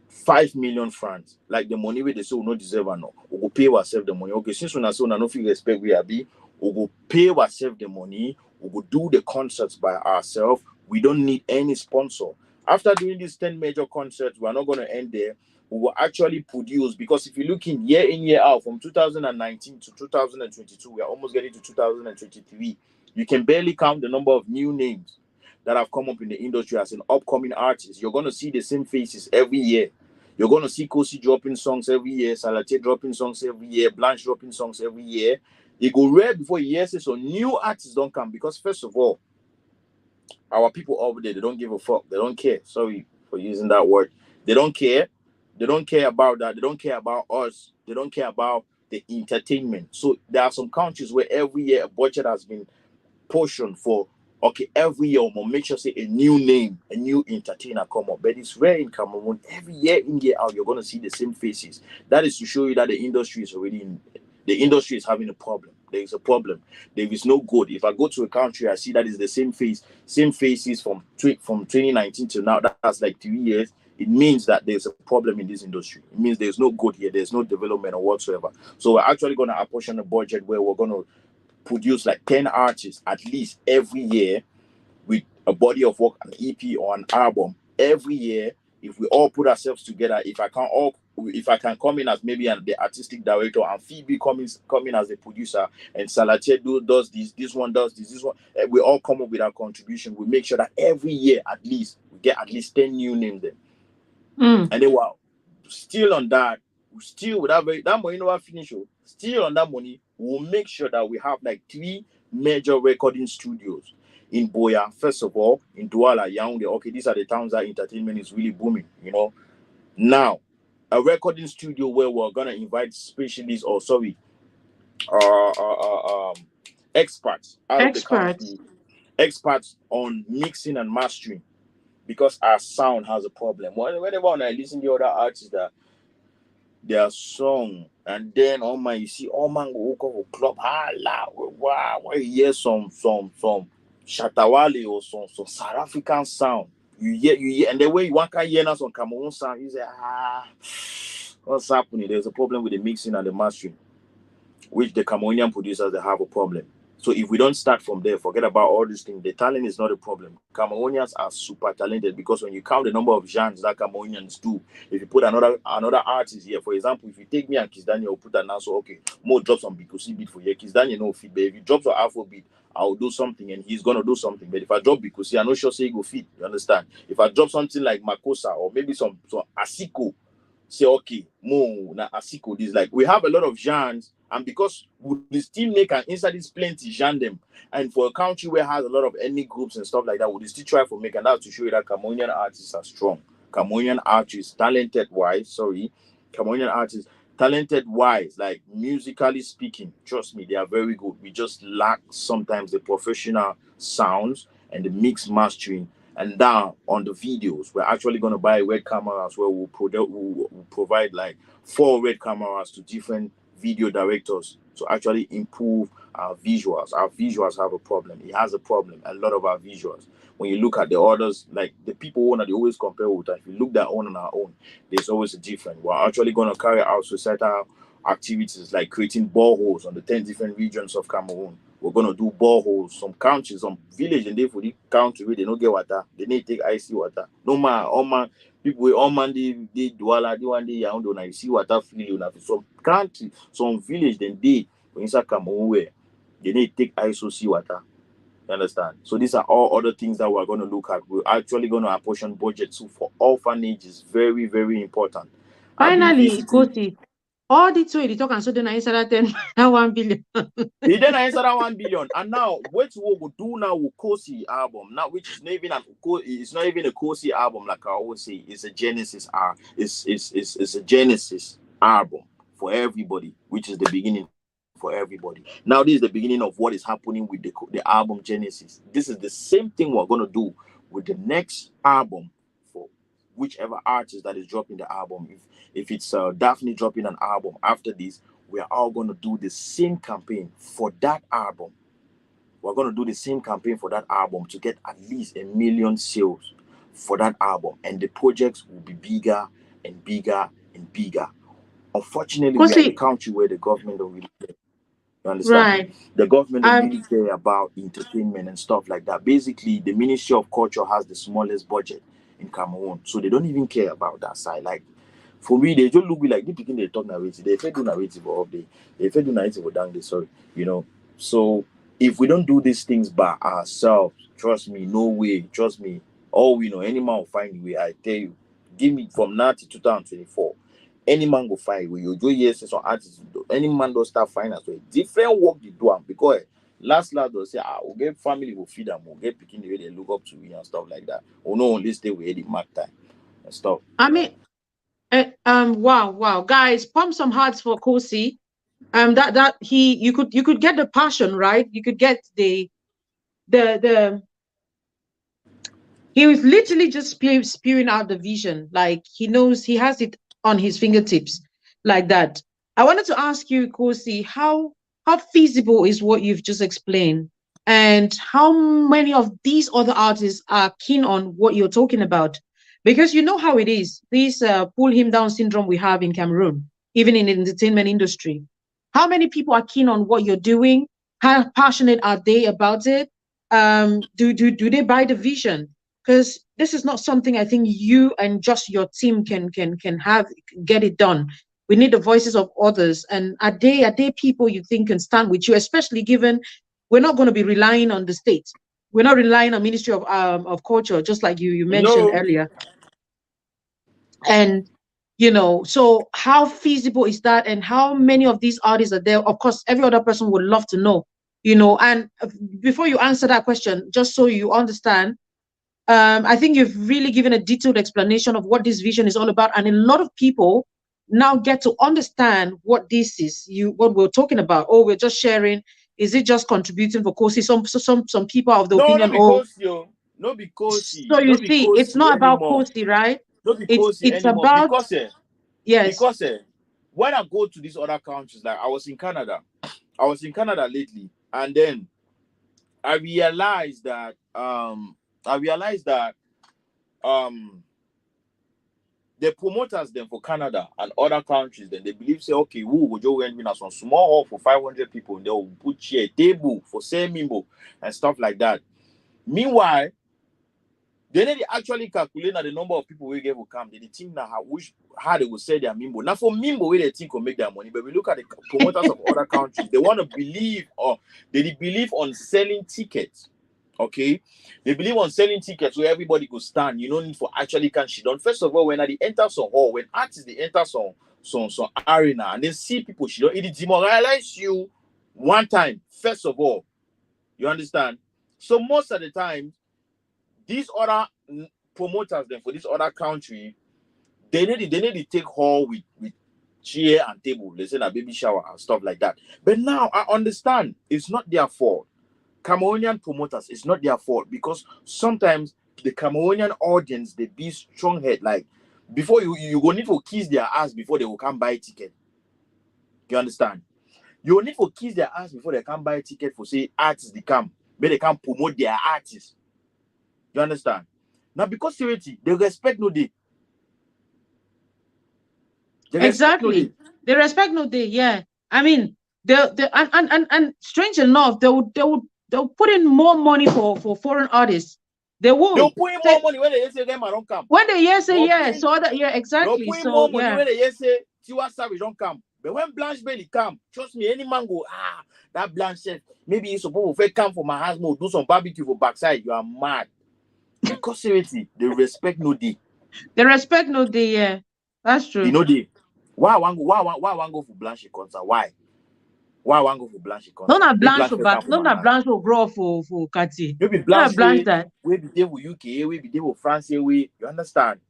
5 million francs. Like the money where they say we no deserve or no. We go pay ourselves the money. Okay, since we not so no feel respect we are be, we go pay ourselves the money, we go do the concerts by ourselves. We don't need any sponsor. After doing these 10 major concerts, we're not gonna end there. We will actually produce, because if you look in, year out, from 2019 to 2022, we are almost getting to 2023. You can barely count the number of new names that have come up in the industry as an upcoming artist. You're gonna see the same faces every year. You're going to see Kosi dropping songs every year, Salate dropping songs every year, Blanche dropping songs every year. It go rare before years so new artists don't come, because first of all, our people over there, they don't give a fuck. They don't care. Sorry for using that word. They don't care. They don't care about that. They don't care about us. They don't care about the entertainment. So there are some countries where every year a budget has been portion for okay every year we'll make sure say a new name, a new entertainer come up. But it's rare in Cameroon. Every year in year out you're going to see the same faces. That is to show you that the industry is already in, the industry is having a problem. There is a problem. There is no good. If I go to a country, I see that is the same faces from 2019 till now. That's like 3 years. It means that there's a problem in this industry. It means there's no good here. There's no development or whatsoever. So we're actually going to apportion a budget where we're going to produce like 10 artists at least every year, with a body of work, an EP or an album every year. If we all put ourselves together, if I can come in as maybe the artistic director, and Phoebe come in as the producer, and Salatier does this one does this one, we all come up with our contribution. We make sure that every year at least we get at least 10 new names there. Mm. And then, wow, still on that, still with that money never finish. Still on that money, we'll make sure that we have like 3 major recording studios in Boya, first of all, in Douala, Yaoundé. Okay, these are the towns that entertainment is really booming, Now, a recording studio where we're gonna invite specialists, or sorry, uh, uh, uh, um, experts out of the Experts. country, experts on mixing and mastering, because our sound has a problem. Whenever when I listen to other artists that their song, and then oh man, you see oh man go go club hala, wow, where you hear some Shatawale or some South African sound. You hear, and the way you want to hear now some Cameroon sound, you say what's happening? There's a problem with the mixing and the mastering, which the Cameroonian producers they have a problem. So if we don't start from there, forget about all these things. The talent is not a problem. Cameroonians are super talented, because when you count the number of genres that Cameroonians do, if you put another artist here, for example, if you take me and Kiss Daniel, put an answer, okay, more drop some Bikosi beat for you. Kiss Daniel no fit, but if you drop some Afro beat, I'll do something and he's gonna do something. But if I drop Bikosi, I'm not sure say he go fit. You understand? If I drop something like Makosa or maybe some Asiko, say okay, mo na asiko this, like we have a lot of genres, and because we still make an inside this plenty genre them, and for a country where has a lot of ethnic groups and stuff like that, we still try for make, and that's to show you that Cameroonian artists are strong. Cameroonian artists, talented wise, Cameroonian artists, talented wise, like musically speaking, trust me, they are very good. We just lack sometimes the professional sounds and the mix mastering. And now on the videos, we're actually going to buy red cameras where we'll provide like 4 red cameras to different video directors to actually improve our visuals. Our visuals have a problem. It has a problem. A lot of our visuals. When you look at the others, like the people owner, they always compare with us. If you look their own on our own, there's always a difference. We're actually going to carry out societal activities like creating boreholes on the 10 different regions of Cameroon. We're gonna do boreholes, some countries, some village, and they for the country where they don't get water, they need to take icy water. No man, all man, people all man they Douala, they one day Yaoundé, when I see water freely, on some country, some village, then they when inside Cameroon where they need to take ISO water. You understand? So these are all other things that we're going to look at. We're actually going to apportion budget too for orphanages. Very, very important. I've been Finally, visiting. Kosi, all the two you talk and so then I said that 10 1 billion. He then answered that 1 billion, and now what we will do now with Kosi album now, which is not even it's not even a Kosi album like I always say. It's a Genesis it's a Genesis album for everybody, which is the beginning for everybody. Now this is the beginning of what is happening with the album Genesis. This is the same thing we're gonna do with the next album for whichever artist that is dropping the album. If it's Daphne dropping an album after this, we are all going to do the same campaign for that album. We're going to do the same campaign for that album to get at least 1 million sales for that album, and the projects will be bigger and bigger and bigger. Unfortunately, we are in a Kosi, country where the government don't really care. You understand? right. The government don't Um, really care about entertainment and stuff like that. Basically, the Ministry of Culture has the smallest budget in Cameroon, so they don't even care about that side. Like for me, they just look me like they picking they talk narrative. They do narrative all day. They do narrative down there. Sorry, So if we don't do these things by ourselves, trust me, no way. Trust me. All we know, any man will find a way. I tell you, give me from now to 2024. Any man go find a way. You do yes, some artists. Any man don't start finance way. Different work they do, because last they'll say, we'll get family will feed them, we'll get picking the way they look up to me and stuff like that. Or no, only stay with the mark time and stuff. I mean, wow, guys, pump some hearts for Kosi. That he, you could get the passion, right? You could get the he was literally just spewing out the vision. Like he knows he has it on his fingertips, like that. I wanted to ask you, Kosi, how feasible is what you've just explained, and how many of these other artists are keen on what you're talking about? Because you know how it is. This pull him down syndrome we have in Cameroon, even in the entertainment industry. How many people are keen on what you're doing? How passionate are they about it? Do they buy the vision? Because this is not something I think you and just your team can have get it done. We need the voices of others. And are they people you think can stand with you, especially given we're not going to be relying on the state. We're not relying on Ministry of Culture, just like you mentioned No, earlier. And So how feasible is that, and how many of these artists are there? Of course, every other person would love to know, and before you answer that question, just so you understand, I think you've really given a detailed explanation of what this vision is all about, and a lot of people now get to understand what this is. What we're talking about. Oh, we're just sharing. Is it just contributing for Kosi? Some people are of the No, opinion. not Oh, because you, not because so he, you not see, because it's he not about anymore. Kosi, right? Not It's because he it's anymore. about yes, Because when I go to these other countries, like I was in Canada. I was in Canada lately, and then I realized that I realized that um the promoters then for Canada and other countries, then they believe say, okay, who would you win as one small hall for 500 people, and they'll put chair table for same mimbo and stuff like that. Meanwhile, they didn't actually calculate the number of people we get will come. They think now how they will sell their mimbo. Now for mimbo, where they think will make their money, but we look at the promoters of other countries, they want to believe, or they believe on selling tickets. Okay, they believe on selling tickets where everybody could stand. You don't need for actually can she done. First of all, when they enter some hall, when artists they enter some arena and they see people, she don't, it demoralize you one time. First of all, you understand. So most of the time, these other promoters then for this other country, they need to take hall with chair and table. They say a baby shower and stuff like that. But now I understand it's not their fault. Cameroonian promoters, it's not their fault, because sometimes the Cameroonian audience they be strong head. Like before you go need to kiss their ass before they will come buy a ticket. You understand? You will need to kiss their ass before they can buy a ticket for say artists they come, but they can promote their artists. You understand? Now because seriously, they respect no day. They respect no day. exactly. They respect no day. Yeah, I mean, they and strange enough, they'll put in more money for foreign artists. They They'll will put in more say money when they say them I don't come. when they hear say They'll put yes, in so that yeah, they'll exactly. put in more So money yeah, when they say Tiwa Savage don't come. But when Blanche Bailey come, trust me, any man go, that Blanche said, maybe he's supposed to come for my husband, do some barbecue for backside. You are mad. Because seriously, they respect no day. they respect no day. Yeah, that's They true. know day. Why I want go for Blanche concert? Why? Why I want go for Blanche No concert? na Make Blanche Blanche for will back. come for No my na house. Blanche will grow for Kati. Maybe No na Blanche Blanche that. we be there with UK, we be there with France, we you understand?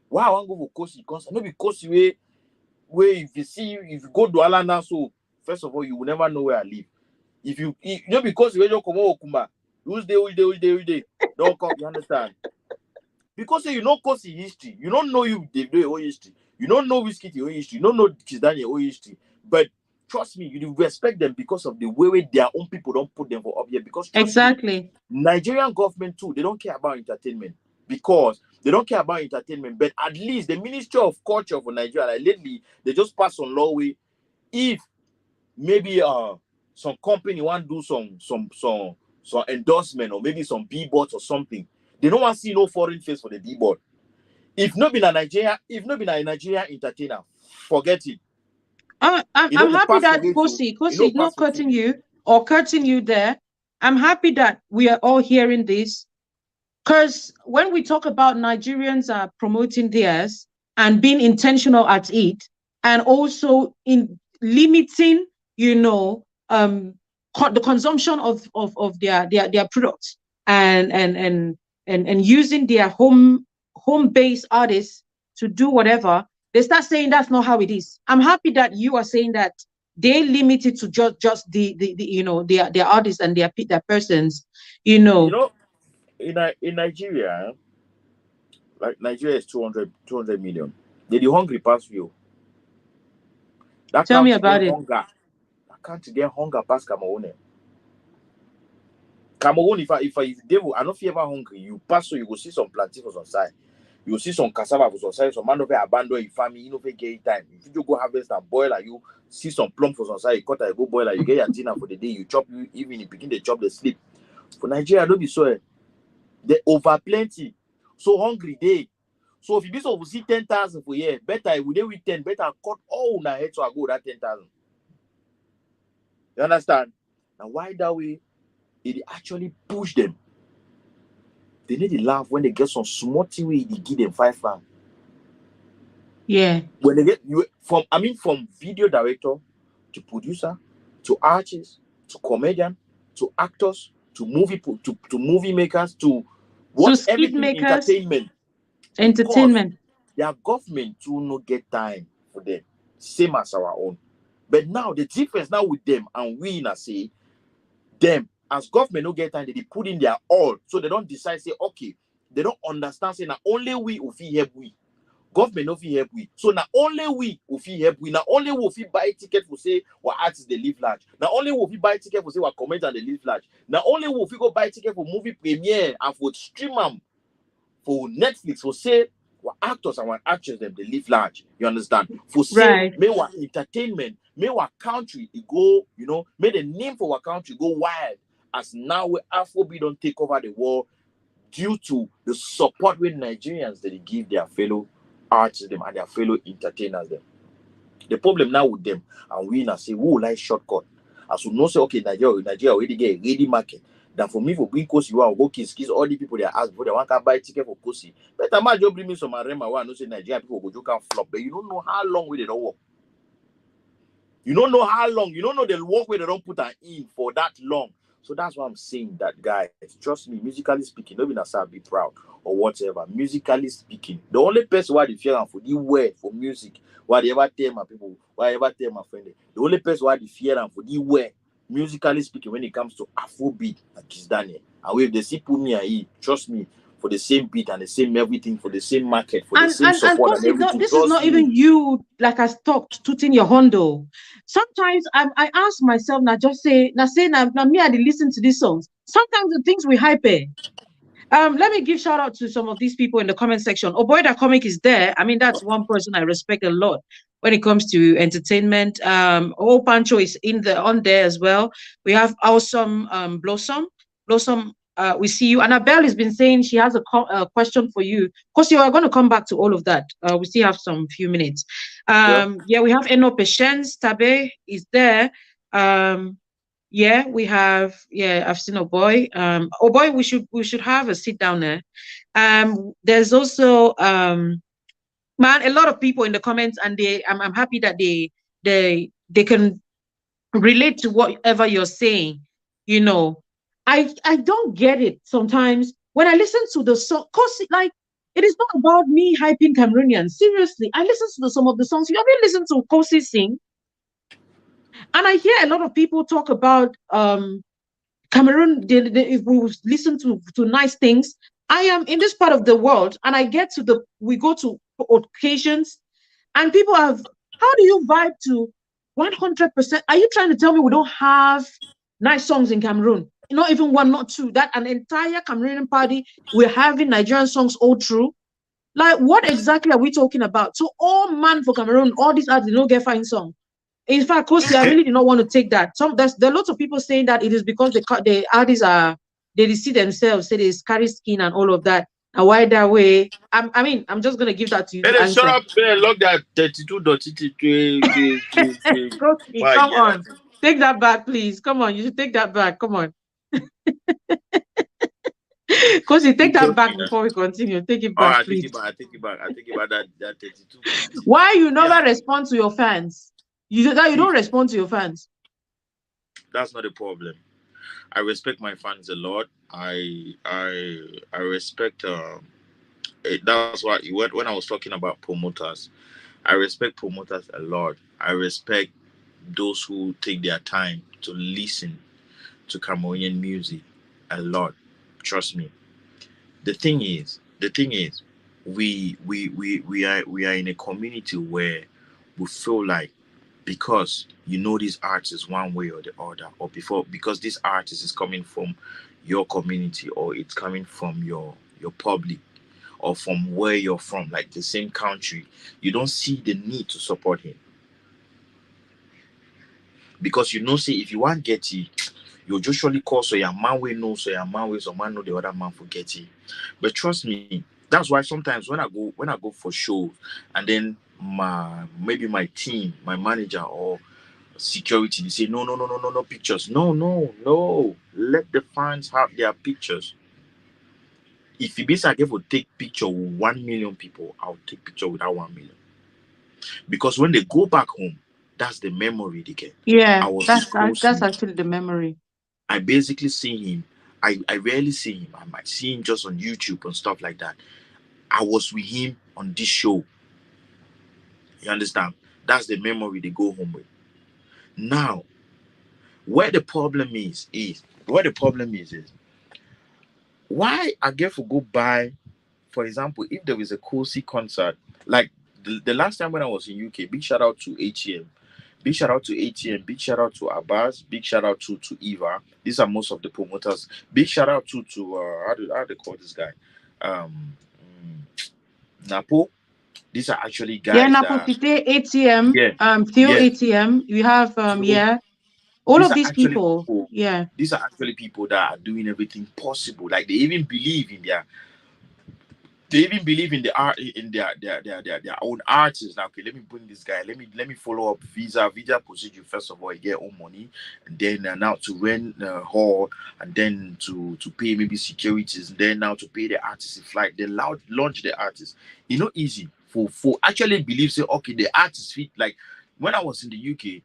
Why I want go for Kosi concert? No be Kosi where if you go to Alana, so first of all you will never know where I live. Because you don't come Okumba, who's there, don't come, you understand? Because you know Kosi history, you don't know they do your own history, you don't know Whiskey your own history, you don't know Kizdan your own history. But trust me, you respect them because of the way their own people don't put them for up here. Because trust me, Exactly. Nigerian government too, they don't care about entertainment, because they don't care about entertainment. But at least the Ministry of Culture for Nigeria, like lately, they just passed on law way. If maybe some company want to do some endorsement, or maybe some billboards or something, they don't want to see no foreign face for the billboard. If not be a Nigerian entertainer, forget it. You know I'm the happy pass for that way to you know Kosi, pass not for cutting TV. you or cutting you there. I'm happy that we are all hearing this, because when we talk about Nigerians are promoting theirs and being intentional at it, and also in limiting, the consumption of their products, and using their home based artists to do whatever, they start saying that's not how it is. I'm happy that you are saying that they limit it to just their artists and their persons, you You know. know, in Nigeria, like Nigeria is 200 million. They the hungry pass you. That Tell me country get about it. hunger. That country get hunger past Cameroon. Cameroon, if they will, I don't feel ever hungry. You pass, so you go see some plantain for some side. You go see some cassava for some side. Some man over abandon your family. You know, get time. If you go harvest and boil, like you see some plum for some side. You cut, you go boil, like you get your dinner for the day. You chop, you even you begin to chop the sleep. For Nigeria, don't be so. They over plenty. So hungry they. So if you be so, see 10,000 for year, better would they with 10, better cut all na head so I go that 10,000. You understand? Now why that way? It actually push them. They need to laugh when they get some small thing where they give them 5 pounds. Yeah. When they get you from, I mean, from video director to producer to artist to comedian to actors to to movie makers to To what skid everything makers, entertainment, because entertainment. their government to no get time for them, same as our own. But now the difference now with them and we na say them as government no get time, they put in their all, so they don't decide say okay, they don't understand say now only we will fit help we. Government no fit help we. So now only we will fit help we. Now only we will fit buy ticket for say what artists they live large. Now only we will fit buy ticket for say what comment and they live large. Now only we will fit go buy ticket for movie premiere and for stream them for Netflix for say what actors and what actors them they live large. You understand? For say Right. may what entertainment, may what country it go, may the name for what country go wild as now we Afrobeat don't take over the world due to the support with Nigerians that they give their fellow artists them and their fellow entertainers them. The problem now with them and we now say, who like shortcut? As we know say, okay, Nigeria already get a ready market. Then for me for bring Kosi, you are go kiss all the people they ask before they want to buy ticket for Kosi. Better man just bring me some arema one. No say Nigeria people go can flop, but you don't know how long will they don't work. You don't know how long. You don't know the work where they don't put an in for that long. So that's why I'm saying that, guys. Trust me, musically speaking, don't be be proud or whatever. Musically speaking, the only person why they fear for the word for music, why they ever tell my people, why I ever tell my friend, the only person why they fear for the word, musically speaking, when it comes to Afrobeat, like is Daniel. And if they see put me and he, trust me, for the same beat and the same everything, for the same market, for the same And support course, and it's not. everything, This is trust not me. even you. Like I talked, tooting your hondo. Sometimes I ask myself, now just say, now me, I listen to these songs. Sometimes the things we hype. Let me give shout out to some of these people in the comment section. Oh boy, that comic is there. I mean, that's one person I respect a lot when it comes to entertainment. Oh Pancho is in the on there as well. We have awesome Blossom. We see you. Annabelle has been saying she has a question for you. Of course, you are going to come back to all of that. We still have some few minutes. Yeah. Yeah, we have Eno Patience. Tabe is there. Yeah, we have. Yeah, I've seen a boy. Oh boy, we should have a sit down there. There's also man, a lot of people in the comments, and I'm happy that they can relate to whatever you're saying. You know, I don't get it sometimes when I listen to the song. Cause like it is not about me hyping Cameroonians. Seriously, I listen to some of the songs. You ever listen to Kosi sing? And I hear a lot of people talk about Cameroon, if we listen to nice things, I am in this part of the world, and I get to we go to occasions, and people have. How do you vibe to 100%? Are you trying to tell me we don't have nice songs in Cameroon? Not even one, not two. That an entire Cameroonian party we're having Nigerian songs all through. Like, what exactly are we talking about? So, all man for Cameroon, all these artists don't get fine song. In fact, Kosi, I really did not want to take that. There are lots of people saying that it is because the artists they see themselves, say they carry skin and all of that. And why that way? I mean, I'm just gonna give that to you Hey, to shut answer. up, man. Log that 32.2. Kosi, Why, come yeah, on, take that back, please. Come on, you should take that back. Come on, Kosi, you take that told back me that. before we continue. Take it Oh, back, I take it please. back. I take it back. I take it back. That 32.2. Why you Yeah. never respond to your fans? You See, don't respond to your fans. that's not a problem. I respect my fans a lot. I respect. That's why when I was talking about promoters, I respect promoters a lot. I respect those who take their time to listen to Cameroonian music a lot. Trust me. The thing is, we are in a community where we feel like because these artists one way or the other, or because this artist is coming from your community or it's coming from your public or from where you're from, like the same country, you don't see the need to support him because say if you want get it, you just surely call so your man will know, so your man will, so man know the other man forget it. But trust me, that's why sometimes when I go for shows and then maybe my team, my manager or security, they say no pictures. No. Let the fans have their pictures. If you basically get to take picture with 1 million people, I'll take picture with that 1 million. Because when they go back home, that's the memory they get. I Yeah, was with that's Kosi. actually the memory. I basically see him. I rarely see him. I might see him just on YouTube and stuff like that. I was with him on this show. You understand? That's the memory they go home with. Now, where the problem is where the problem is why I get to go buy, for example, if there is a Kosi concert, like the last time when I was in UK, big shout out to ATM. Big shout out to ATM, big shout out to Abbas, big shout out to Eva. These are most of the promoters. Big shout out to how do they call this guy? Um Napo. These are actually Yeah, guys that Napotite, ATM, yeah, Theo yeah. ATM. You have So yeah, all these of are these actually people. people, Yeah. these are actually people that are doing everything possible. Like they even believe in their they even believe in the art in their own artists. Now, okay, let me bring this guy. Let me follow up visa procedure. First of all, you get own money, and then now to rent hall, and then to pay maybe securities, and then now to pay the artist a flight. Then launch the artist. You know, easy for actually believe say okay, the artist fit like when I was in the UK,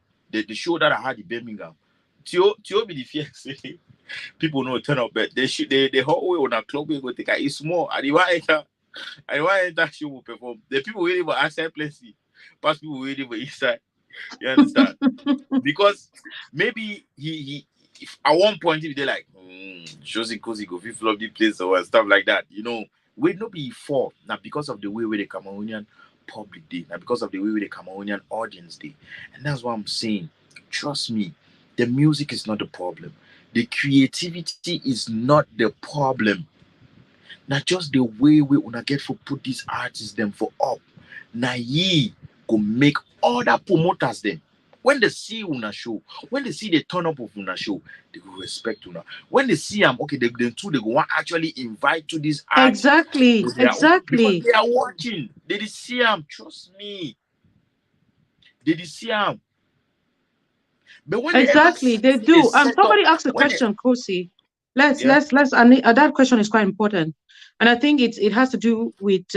the show that I had in Birmingham. Tio be the fierce. People know turn up, but they should they whole way on a club we go take it's small. And why that show will perform? The people waiting for outside places, past people waiting for inside. You understand? Because maybe he if at one point if they're like, Josie Cozy go fit flop the place or stuff like that, you know, we not be for now because of the way where the Cameroonian public day, now because of the way where the Cameroonian audience day, and that's what I'm saying. Trust me, the music is not the problem. The creativity is not the problem. Now just the way we wanna get for put these artists them for up. Now ye go make other promoters them. When they see una show, when they see the turn up of una show, they will respect una. When they see them, okay, they too they go want actually invite to these artists Exactly. with their own because Exactly. they are watching. They did see them. Trust me, they did see them. But when they ever Exactly, see they a do. setup, Somebody asked a when they question, Kosi. yeah, And that question is quite important, and I think it has to do with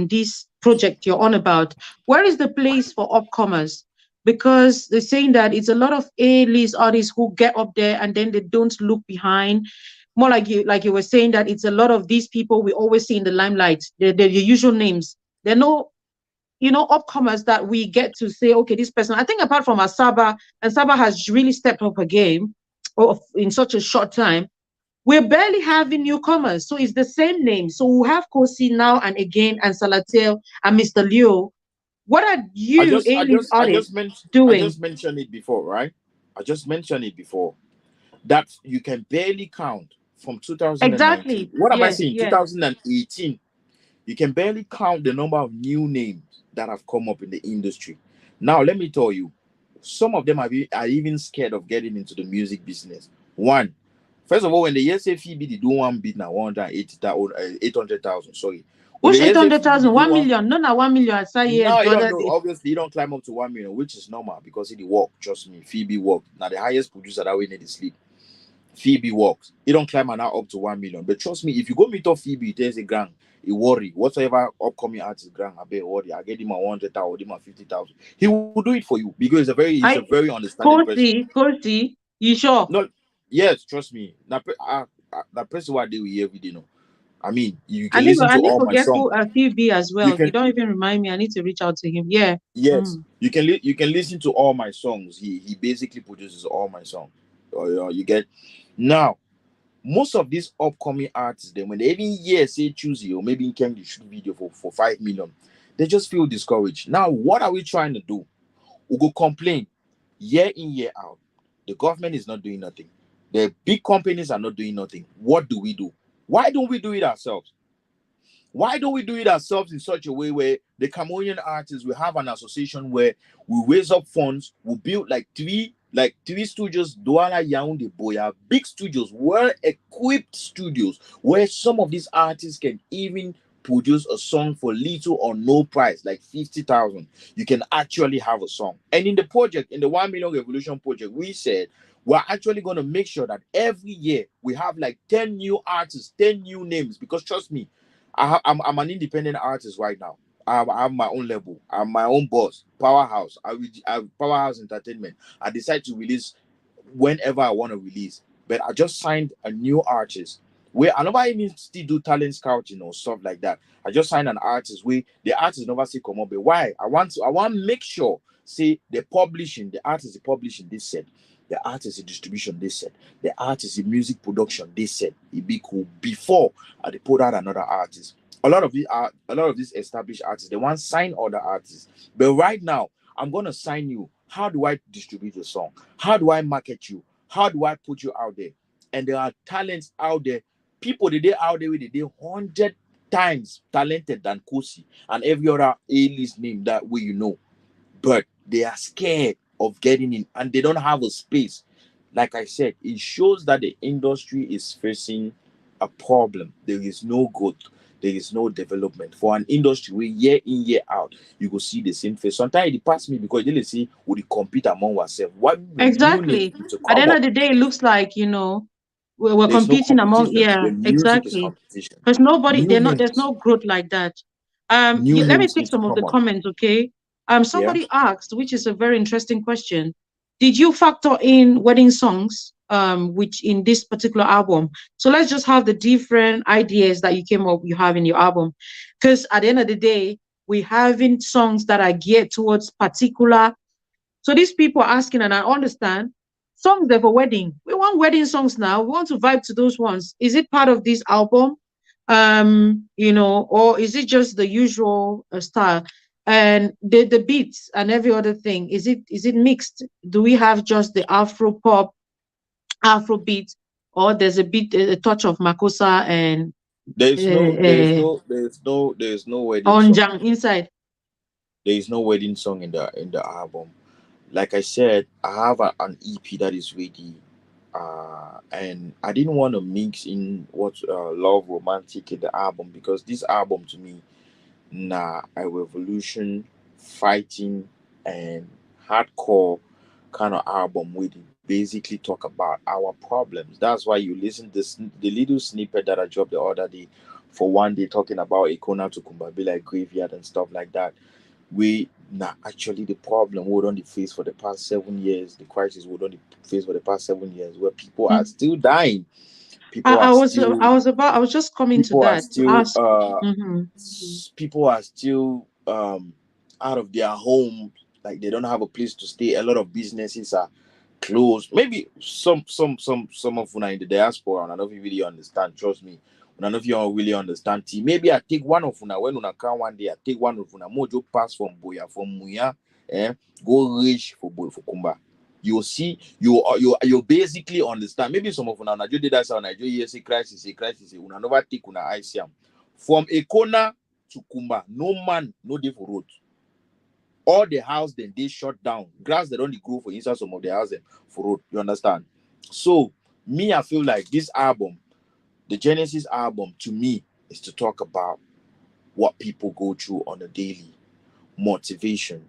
this project you're on about. Where is the place for upcomers? Because they're saying that it's a lot of A-list artists who get up there and then they don't look behind. More like you were saying that it's a lot of these people we always see in the limelight. They're your usual names. They're no upcomers that we get to say, okay, this person, I think apart from Asaba, and Saba has really stepped up a game in such a short time, we're barely having newcomers. So it's the same name. So we have Kosi now and again, and Salatel and Mr. Leo. What are I you, just I A-list just I just artists, mentioned I doing? just mentioned it before, right? I just mentioned it before that you can barely count from 2019. Exactly. What am I Yes, saying? yes. 2018. You can barely count the number of new names that have come up in the industry. Now, let me tell you, some of them are even scared of getting into the music business. One, first of all, when the say Phoebe they do one bid now 180,000, 800,000. Sorry, when Which the say Phoebe 800,000? they do 1 one, million? No, not 1 million. I saw here no, the you don't other know. day. Obviously, you don't climb up to 1 million, which is normal because he work. Trust me, Phoebe work. Now the highest producer that we need is sleep. Phoebe works. He don't climb an hour up to 1 million. But trust me, if you go meet up Phoebe, there's a grand. He worry. Whatsoever upcoming artist grand, I bet worry. I get him a 100,000, him a 50,000. He will do it for you because he's a I very understanding person. Kosi, you sure? No, yes, trust me. That person what I do with you every day. No, I mean you I can need to listen I to need all to my get songs. a PB as You well. You can don't even remind me. I need to reach out to him. Yeah. yes, Mm. you can listen to all my songs. He basically produces all my songs. You get now. Most of these upcoming artists, then when they even hear say choose you, or maybe in can shoot video for 5 million, they just feel discouraged. Now, what are we trying to do? We go complain year in, year out. The government is not doing nothing. The big companies are not doing nothing. What do we do? Why don't we do it ourselves? Why don't we do it ourselves in such a way where the Cameroonian artists will have an association where we raise up funds, we build like three studios, Douala, Yaoundé, Boya, big studios, well-equipped studios, where some of these artists can even produce a song for little or no price, like 50,000. You can actually have a song. And in the project, in the 1 million revolution project, we said we're actually going to make sure that every year we have like 10 new artists, 10 new names. Because trust me, I'm an independent artist right now. I have my own label. I'm my own boss. Powerhouse. I Powerhouse Entertainment. I decide to release whenever I want to release. But I just signed a new artist where I never even still do talent scouting or stuff like that. I just signed an artist where the artist never say come up. But why? I want to make sure say the artist is publishing this set. The artist is distribution this set. The artist is music production this set. It be cool before I dey put out another artist. A lot of these established artists they want to sign other artists. But right now, I'm gonna sign you. How do I distribute your song? How do I market you? How do I put you out there? And there are talents out there, people that they out there with they 100 times talented than Kosi and every other A-list name that way but they are scared of getting in and they don't have a space. Like I said, it shows that the industry is facing a problem. There is no growth, there is no development for an industry where year in, year out, you go see the same face. Sometimes it pass me because they say we compete among ourselves. What new names Exactly. need to At the come end up? of the day, it looks like, we're There's no competing among, competition. yeah, The music is exactly. competition. Because nobody, New there's names, no growth like that. new Let me names take need to some of the come up. comments, okay? Yeah. Somebody asked, which is a very interesting question. Did you factor in wedding songs, which in this particular album? So let's just have the different ideas that you have in your album. Because at the end of the day, we having songs that are geared towards particular, so these people are asking, and I understand, songs there for wedding. We want wedding songs now. We want to vibe to those ones. Is it part of this album? Or is it just the usual style? And the beats and every other thing, is it mixed? Do we have just the Afro pop, Afro beat, or there's a touch of Makosa and There's no, there's uh, no, there's no wedding song. Onjang inside? There is no wedding song in the album. Like I said, I have an EP that is ready, and I didn't want to mix in what love romantic in the album because this album to me, nah, a revolution, fighting, and hardcore kind of album with basically talk about our problems. That's why you listen to this the little snippet that I dropped the other day for one day talking about Ikona to Kumba, like graveyard and stuff like that. We Nah, actually the problem we on the face for the past 7 years, the crisis we on the face for the past 7 years, where people are Mm. still dying, I, people are I was still I was about I was just coming to people are that to still ask. Mhm. people are still out of their home, like they don't have a place to stay. A lot of businesses are closed. Maybe some of you in the diaspora, and I don't know if you really understand, trust me. None of you all really understand. Maybe I take one of una when una come one day. I take one of una mojo pass from Boya from Muya, go reach for Boy for Kumba. You see, you basically understand. Maybe some of una na did that sound. Nigeria say crisis, say crisis. Una never take una ICM from Ekona to Kumba. No man, no day for road. All the house then they shut down. Grass they don't grow for inside some of the house them for road. You understand? So me, I feel like this album, the Genesis album, to me, is to talk about what people go through on a daily, motivation,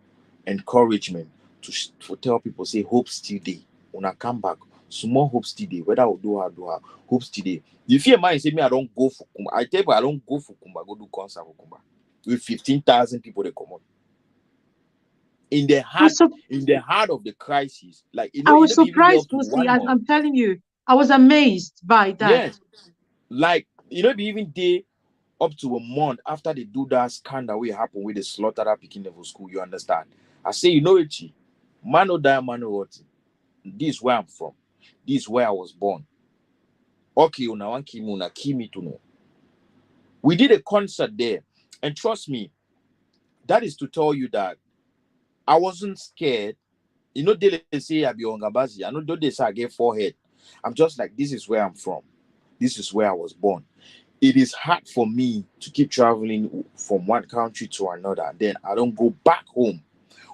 encouragement, to tell people say hope still day. When I come back, small hope still day. Whether I do her, hope still day. If your mind say me, I don't go for Kumba. I tell you, I don't go for Kumba. Go do concert for Kumba with 15,000 people. They come out in the I was heart, so in the heart of the crisis. Like I you was know, be even there surprised, up to Lucy. 1 month. I'm telling you, I was amazed by that. Yes, like be even there up to a month after they do that scandal will happen with the slaughter that picking level school. You understand? I say, it, man no die, man no what. This is where I'm from. This is where I was born. Okay, una one kimi to know. We did a concert there, and trust me, that is to tell you that I wasn't scared. They say I be on Gabazi. I know they say I get forehead. I'm just like, this is where I'm from. This is where I was born. It is hard for me to keep traveling from one country to another. Then I don't go back home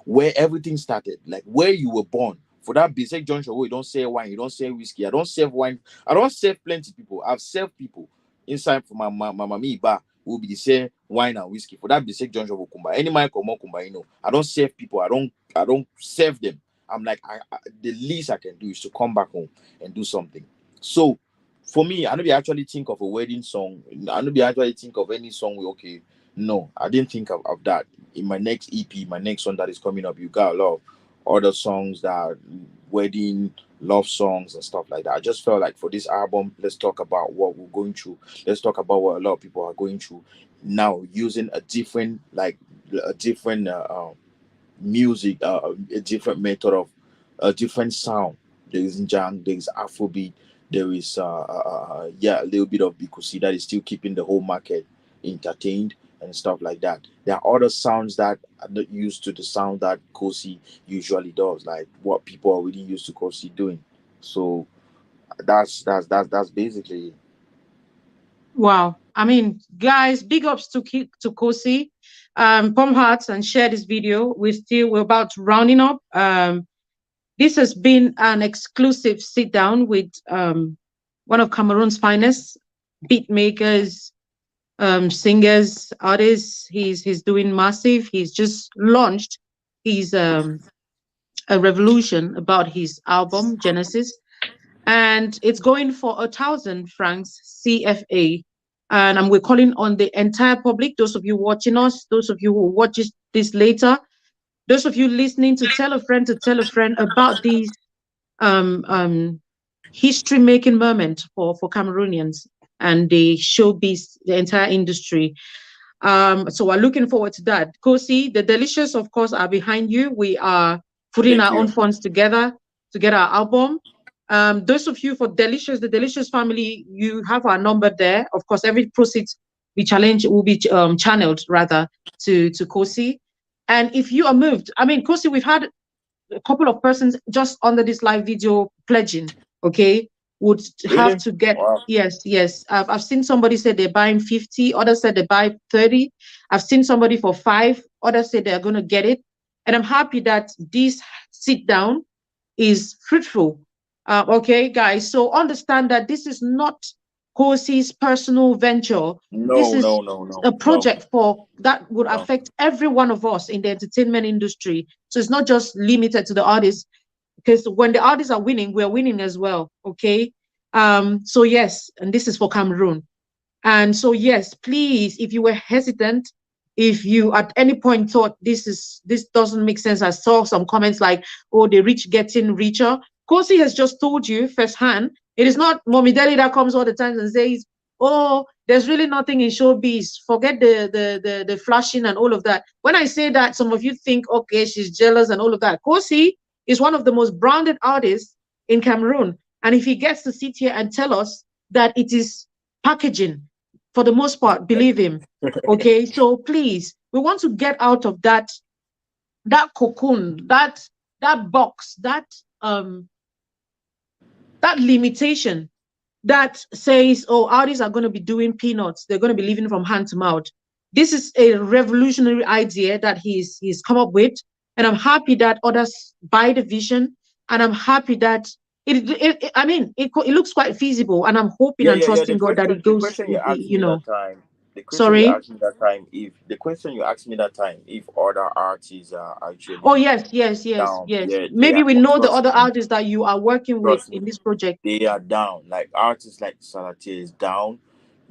where everything started, like where you were born. For that basic junction where you don't sell wine, you don't sell whiskey. I don't serve wine. I don't serve plenty people. I've served people inside for my mommy bar will be the same wine and whiskey. For that basic junction of Kumba. Any man come on Kumba, I don't serve people. I don't serve them. I'm like the least I can do is to come back home and do something. So for me, I know we actually think of a wedding song. I know we actually think of any song. Okay, No, I didn't think of that. In my next EP, my next one that is coming up, you got a lot of other songs that are wedding, love songs, and stuff like that. I just felt like for this album, let's talk about what we're going through. Let's talk about what a lot of people are going through now, using a different, like a different music, a different method of a different sound. There is Njang, there is Afrobeat, there is yeah, a little bit of Bikusi that is still keeping the whole market entertained and stuff like that. There are other sounds that are not used to the sound that Kosi usually does, like what people are really used to Kosi doing. So that's basically it. Wow. I mean, guys, big ups to Kosi. Pump hearts and share this video. We're about rounding up. This has been an exclusive sit down with one of Cameroon's finest beat makers, singers, artists. He's doing massive. He's just launched his a revolution about his album Genesis, and it's going for 1,000 francs CFA. And we're calling on the entire public, those of you watching us, those of you who watch this later, those of you listening, to tell a friend about these um, um, history making moment for Cameroonians and the showbiz, the entire industry. So we're looking forward to that. Kosi, the Delicious, of course, are behind you. We are putting Thank our own you. funds together to get our album. Those of you for Delicious, the Delicious family, you have our number there. Of course, every proceeds we challenge will be channeled rather to Kosi. And if you are moved, I mean, Kosi, we've had a couple of persons just under this live video pledging, okay, would have Really? to get, Wow. yes. I've seen somebody say they're buying 50, others said they buy 30. I've seen somebody for 5, others say they're going to get it. And I'm happy that this sit down is fruitful. Okay, guys, so understand that this is not Kosi's personal venture. This No, is no, no, no, a no, project for that would no. affect every one of us in the entertainment industry. So it's not just limited to the artists, because when the artists are winning, we're winning as well. Okay. So yes, and this is for Cameroon. And so, yes, please, if you were hesitant, if you at any point thought this doesn't make sense, I saw some comments like, "Oh, the rich getting richer." Kosi has just told you firsthand. It is not Mommy Deli that comes all the time and says, "Oh, there's really nothing in showbiz. Forget the flashing and all of that." When I say that, some of you think, "Okay, she's jealous and all of that." Kosi is one of the most branded artists in Cameroon, and if he gets to sit here and tell us that it is packaging, for the most part, believe him. Okay, so please, we want to get out of that cocoon, that box, um that limitation that says, oh, artists are going to be doing peanuts, they're going to be living from hand to mouth. This is a revolutionary idea that he's come up with, and I'm happy that others buy the vision, and I'm happy that I mean, it looks quite feasible, and I'm hoping Yeah, and yeah, yeah. trusting God that it The goes, question you asked you me know. that time, the question you Sorry. asked me that time, if the question you asked me that time, if other artists are Oh, actually yes. down, yeah, they Maybe are. we know the Trust other me, artists that you are working with trust me, in this project. they are down. Like artists like Salatier is down,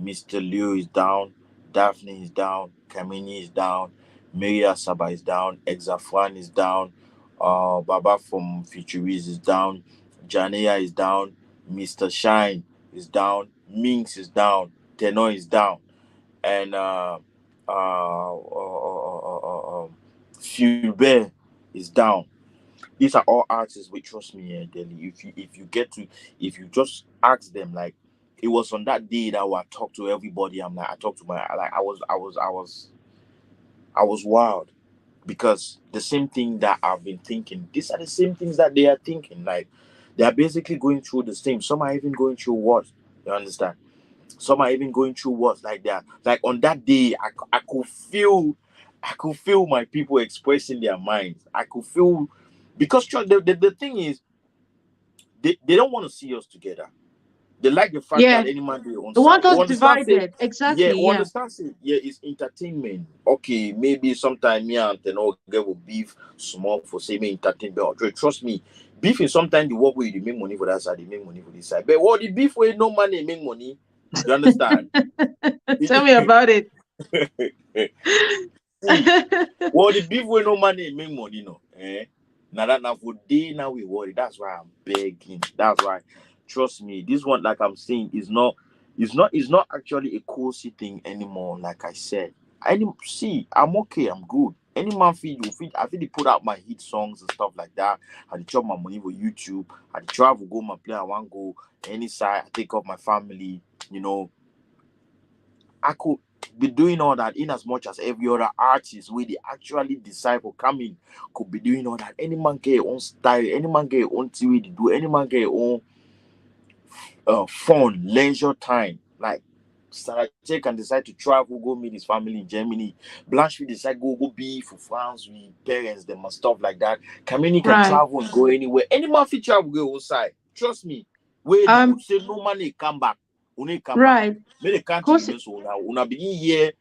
Mr. Liu is down, Daphne is down, Kamini is down, Maria Saba is down, Exafran is down, Baba from Futuriz is down, Janea is down, Mr. Shine is down, Minx is down, Tenor is down, and Fulbert is down. These are all artists which, trust me, Delhi. If you get to, if you just ask them, like, it was on that day that I talked to everybody. I'm like, I talked to my, like, I was wild, because the same thing that I've been thinking, these are the same things that they are thinking. Like, they are basically going through the same. Some are even going through worse. You understand? Some are even going through worse, like that. Like on that day, I could feel my people expressing their minds. I could feel, because the thing is, they don't want to see us together. They like the fact Yeah, that any man they on they want side. us We understand, say, divided. yeah, Exactly. we Yeah. understand, say, yeah, it's entertainment. Okay, maybe sometime me and Tenor get will beef small for say me entertainment. But trust me, beef is sometimes the work where you make money for that side, they make money for this side. But what the beef where no money make money, you understand? Tell me about it. See, well, the beef with no money make money, no. Eh? Now that now for day now we worry. That's why I'm begging. That's why, trust me, this one, like I'm saying, is not actually a cozy thing anymore. Like I said, see, I'm okay, I'm good. Any man feed you feed. I feel they put out my hit songs and stuff like that. I dey chop my money for YouTube. I dey travel, go my play. I want go any side. I take off my family. You know, I could be doing all that in as much as every other artist where they actually decide for coming could be doing all that. Any man get your own style, any man get your own way to do, any man get your own fun, leisure time. Like Sarah J can decide to travel, go meet his family in Germany. Blanche will decide go be for France with parents, them and stuff like that. Kamini can Right. travel and go anywhere. Any man fit travel go outside. Trust me. Wait now, Um, say no money come back. Una come back. right. Make the country Kosi, remain so now. Una begin here.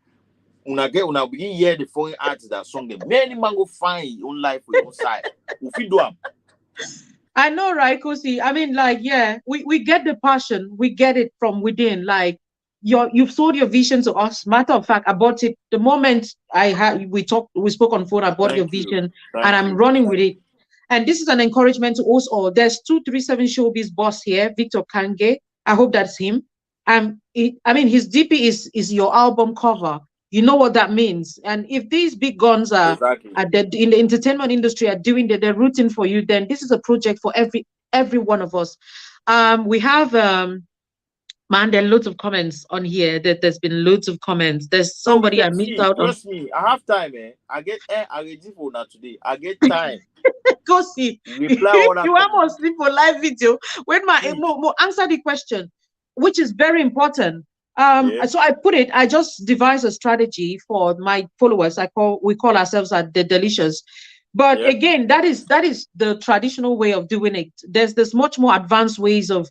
Una begin hear the foreign artists that song them. Many man go find your own life for your own side. We fit do am. I know, right, Kosi? I mean, like, yeah, we get the passion, we get it from within. Like, you've sold your vision to us. Matter of fact, I bought it the moment we spoke on phone. I bought your Thank you. vision, and Thank I'm you. running with it. And this is an encouragement to us all. There's 237 Showbiz boss here, Victor Kange. I hope that's him. I mean, his DP is your album cover. You know what that means. And if these big guns are Exactly. in the entertainment industry are doing that, they're rooting for you, then this is a project for every one of us. We have man, there are loads of comments on here. There's been loads of comments. There's No, we somebody I can missed see. out on. Trust me. I have time, eh? I ready for now today. I get time. Go see. Reply all that You comment. almost sleep for live video. When my Please. answer the question, which is very important. Yeah. So I put it. I just devised a strategy for my followers. We call ourselves at the Delicious. But Yeah. again, that is the traditional way of doing it. There's much more advanced ways of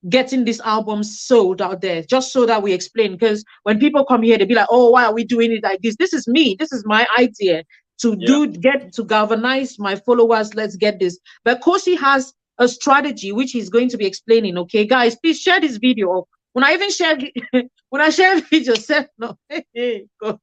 getting this album sold out there, just so that we explain. Because when people come here, they be like, oh, why are we doing it like this? This is me. This is my idea to Yeah. get to galvanize my followers. Let's get this. But Kosi has a strategy which he's going to be explaining. Okay, guys, please share this video. When I even share, when I share video, say no. God.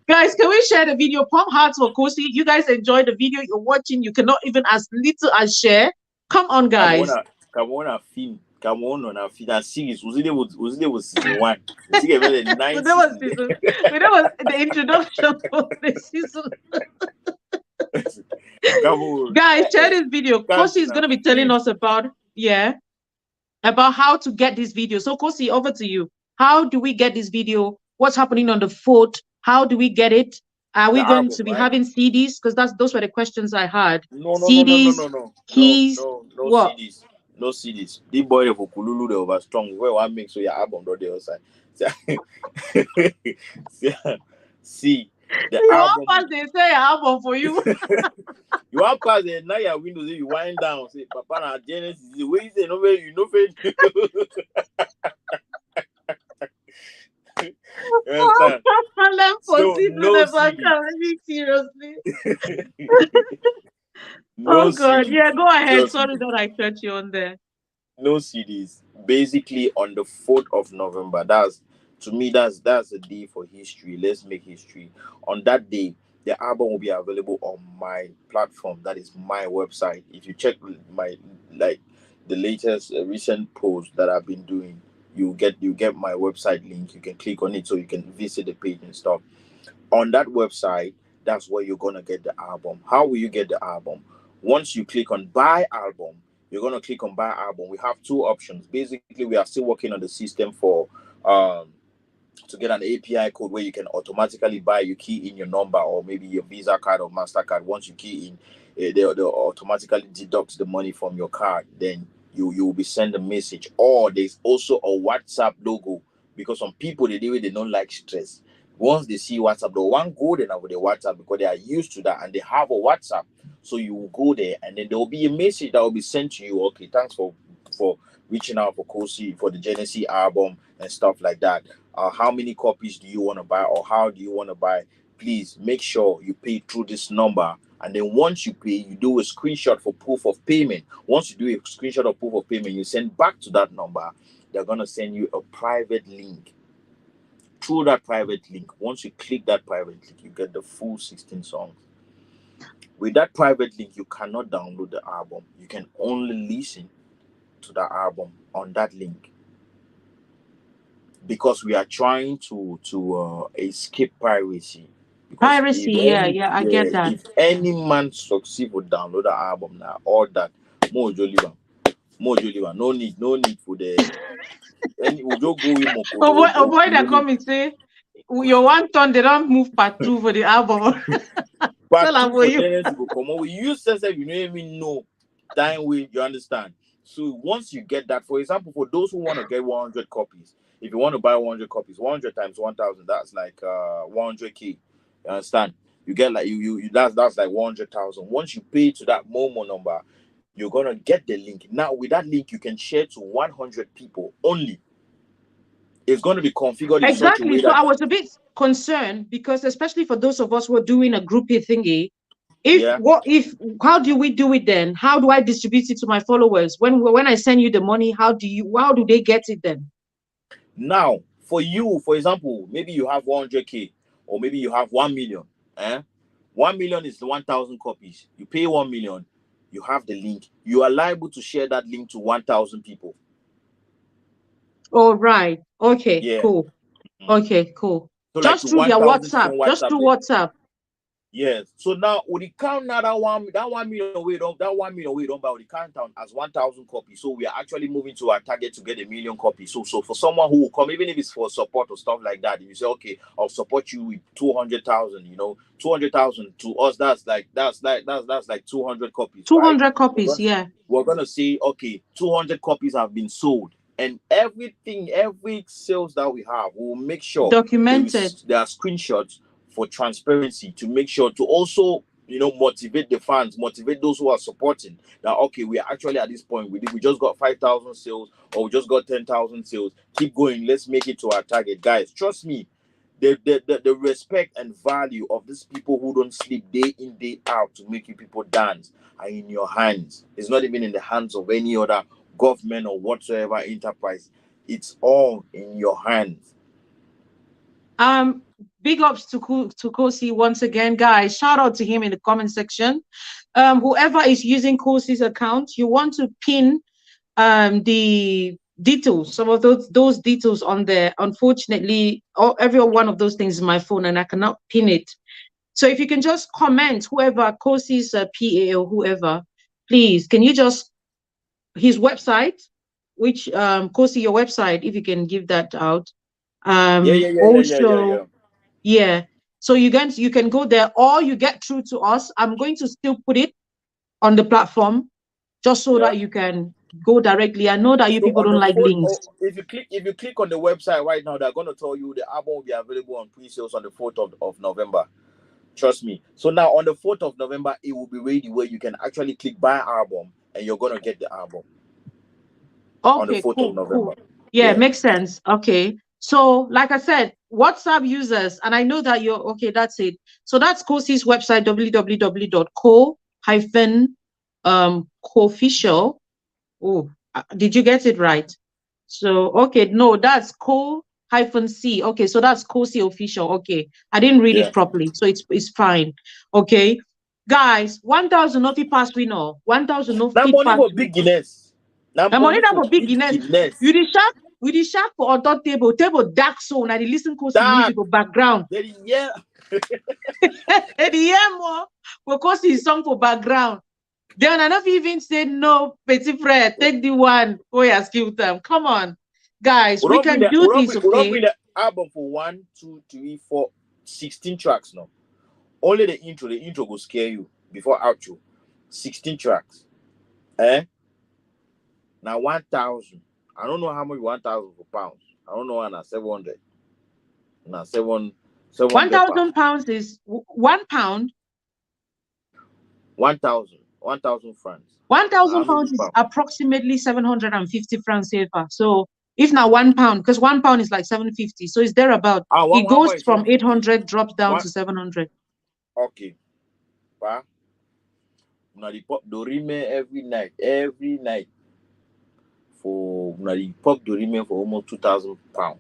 Guys, can we share the video? Pump hearts for Kosi. You guys enjoy the video you're watching. You cannot even as little as share. Come on, guys. Come on a film. Come on a film. A series. Was it was season one. You see, about the So nine that was season. season. So that was the introduction for the season. Come on. Guys, share this video. Kosi is Can't going to be telling film. us about how to get this video. So Kosi, over to you. How do we get this video? What's happening on the foot? How do we get it? Are we The going album, to be right? having CDs? Because those were the questions I had. No, no, no, no, no, CDs, no, no, no, keys, no, no what? CDs, no CDs. The boy for Kululu they over strong. Where one make so your album not the outside. See, the You want album. pass they say album for you. You want pass the now your windows. You wind down. Say, Papa, na Genesis. The way you say no, you know, you understand? Let So proceed with no the back. CDs, Seriously. no Oh God. CDs. Yeah, go ahead. Just Sorry that I cut you on there. no CDs. Basically, on the 4th of November, that's to me, that's a day for history. Let's make history. On that day, the album will be available on my platform. That is my website. If you check my like the latest recent posts that I've been doing, you get my website link. You can click on it so you can visit the page and stuff. On that website, that's where you're gonna get the album. How will you get the album? Once you click on buy album, you're gonna click on buy album. We have two options. Basically, we are still working on the system for um to get an API code where you can automatically buy. You key in your number or maybe your Visa card or MasterCard. Once you key in, they'll automatically deduct the money from your card. Then you will be sent a message. Or there's also a WhatsApp logo because some people they don't like stress. Once they see WhatsApp, they want go there now with the WhatsApp because they are used to that and they have a WhatsApp. So you will go there and then there will be a message that will be sent to you. Okay, thanks for reaching out for Kosi for the Genesis album and stuff like that. How many copies do you want to buy or how do you want to buy? Please make sure you pay through this number And then once you pay, you do a screenshot for proof of payment. Once you do a screenshot of proof of payment, you send back to that number. They're going to send you a private link. Through that private link, once you click that private link, you get the full 16 songs. With that private link, you cannot download the album. You can only listen to the album on that link, because we are trying to escape piracy. Because Piracy, yeah, I get that. if any man succeed to download the album now, all that more jolly one, no need for the any we just go with Oh boy, that come and say your one ton they don't move part 2 for the album. part Tell 2 her for for you. tenants will come on. We use sense, you don't even know time way, you understand. So once you get that, for example, for those who want to get 100 copies, if you want to buy 100 copies, 100 times 1,000, that's like 100k. You understand? You get like you that's like 100,000. Once you pay to that Momo number, you're gonna get the link. Now with that link, you can share to 100 people only. It's going to be configured in such a Exactly. way So that I was a bit concerned because, especially for those of us who are doing a groupie thingy, if yeah. how do we do it then? How do I distribute it to my followers? When I send you the money, how do they get it then? Now, for you, for example, maybe you have 100k, or maybe you have 1 million. 1 million is 1,000 copies. You pay 1 million, you have the link. You are liable to share that link to 1,000 people. Oh, right. Okay, Yeah. cool. Okay, cool. So like Just to through their 1,000 WhatsApp. different Just WhatsApp. through WhatsApp. Yes. So now with the count now that 1 million we don't buy with the count down as 1,000 copies. So we are actually moving to our target to get 1 million copies. So for someone who will come, even if it's for support or stuff like that, if you say, okay, I'll support you with 200,000, 200,000 to us, that's like 200 copies, right? 200 copies, yeah. We're gonna say, okay, 200 copies have been sold. And every sales that we have, we'll make sure Documented. there are screenshots for transparency, to make sure to also motivate the fans, motivate those who are supporting, that okay, we are actually at this point, we just got 5,000 sales, or we just got 10,000 sales. Keep going, let's make it to our target, guys. Trust me, the respect and value of these people who don't sleep day in day out to make you people dance are in your hands. It's not even in the hands of any other government or whatsoever enterprise. It's all in your hands. Big ups to Kosi once again, guys. Shout out to him in the comment section. Whoever is using Kosi's account, you want to pin the details, some of those details on there. Unfortunately, every one of those things is my phone and I cannot pin it. So if you can just comment, whoever Kosi's PA or whoever, please, can you just his website, which Kosi, your website, if you can give that out. Also, yeah. So you can go there, or you get through to us. I'm going to still put it on the platform just so that you can go directly. I know that you So people on don't the like phone, links. if you click on the website right now, they're going to tell you the album will be available on pre-sales on the 4th of November. Trust me. So now on the 4th of November, it will be ready where you can actually click buy album, and you're going to get the album on the Okay, 4th of cool, November. cool. Yeah, makes sense. Okay. So, like I said, WhatsApp users, and I know that you're okay, that's it. So that's Kosi's website, www.co-official. Oh, did you get it right? So, okay, no, that's co-c. Okay, so that's Kosi official. Okay, I didn't read it properly, so it's fine. Okay, guys, 1,000 no fit pass we know. 1,000 no Now fit money pass. for big Guinness. Now The money money that for for big big Guinness. Guinness. You the shark, we the shark for on top table dark so now they listen Kosi music for background. Yeah. The yeah more for Kosi song for background. Then I don't even say no, petit frère, take the one. Oh yeah, skill time. Come on, guys, we can do this, We don't okay? bring the album for 1, 2, 3, 4, 16 tracks now. Only the intro will scare you before outro. 16 tracks. Now 1,000. I don't know how much 1,000 for pounds. I don't know, now 700. Now 700 1,000 pounds is £1. 1,000 francs. 1,000 pounds is approximately 750 francs CFA. So if now £1, because £1 is like 750, so it's thereabout. It goes from 800, drops down to 700. Okay. Una dey pop Dorime every night. For una dey pop Dorime for almost £2,000.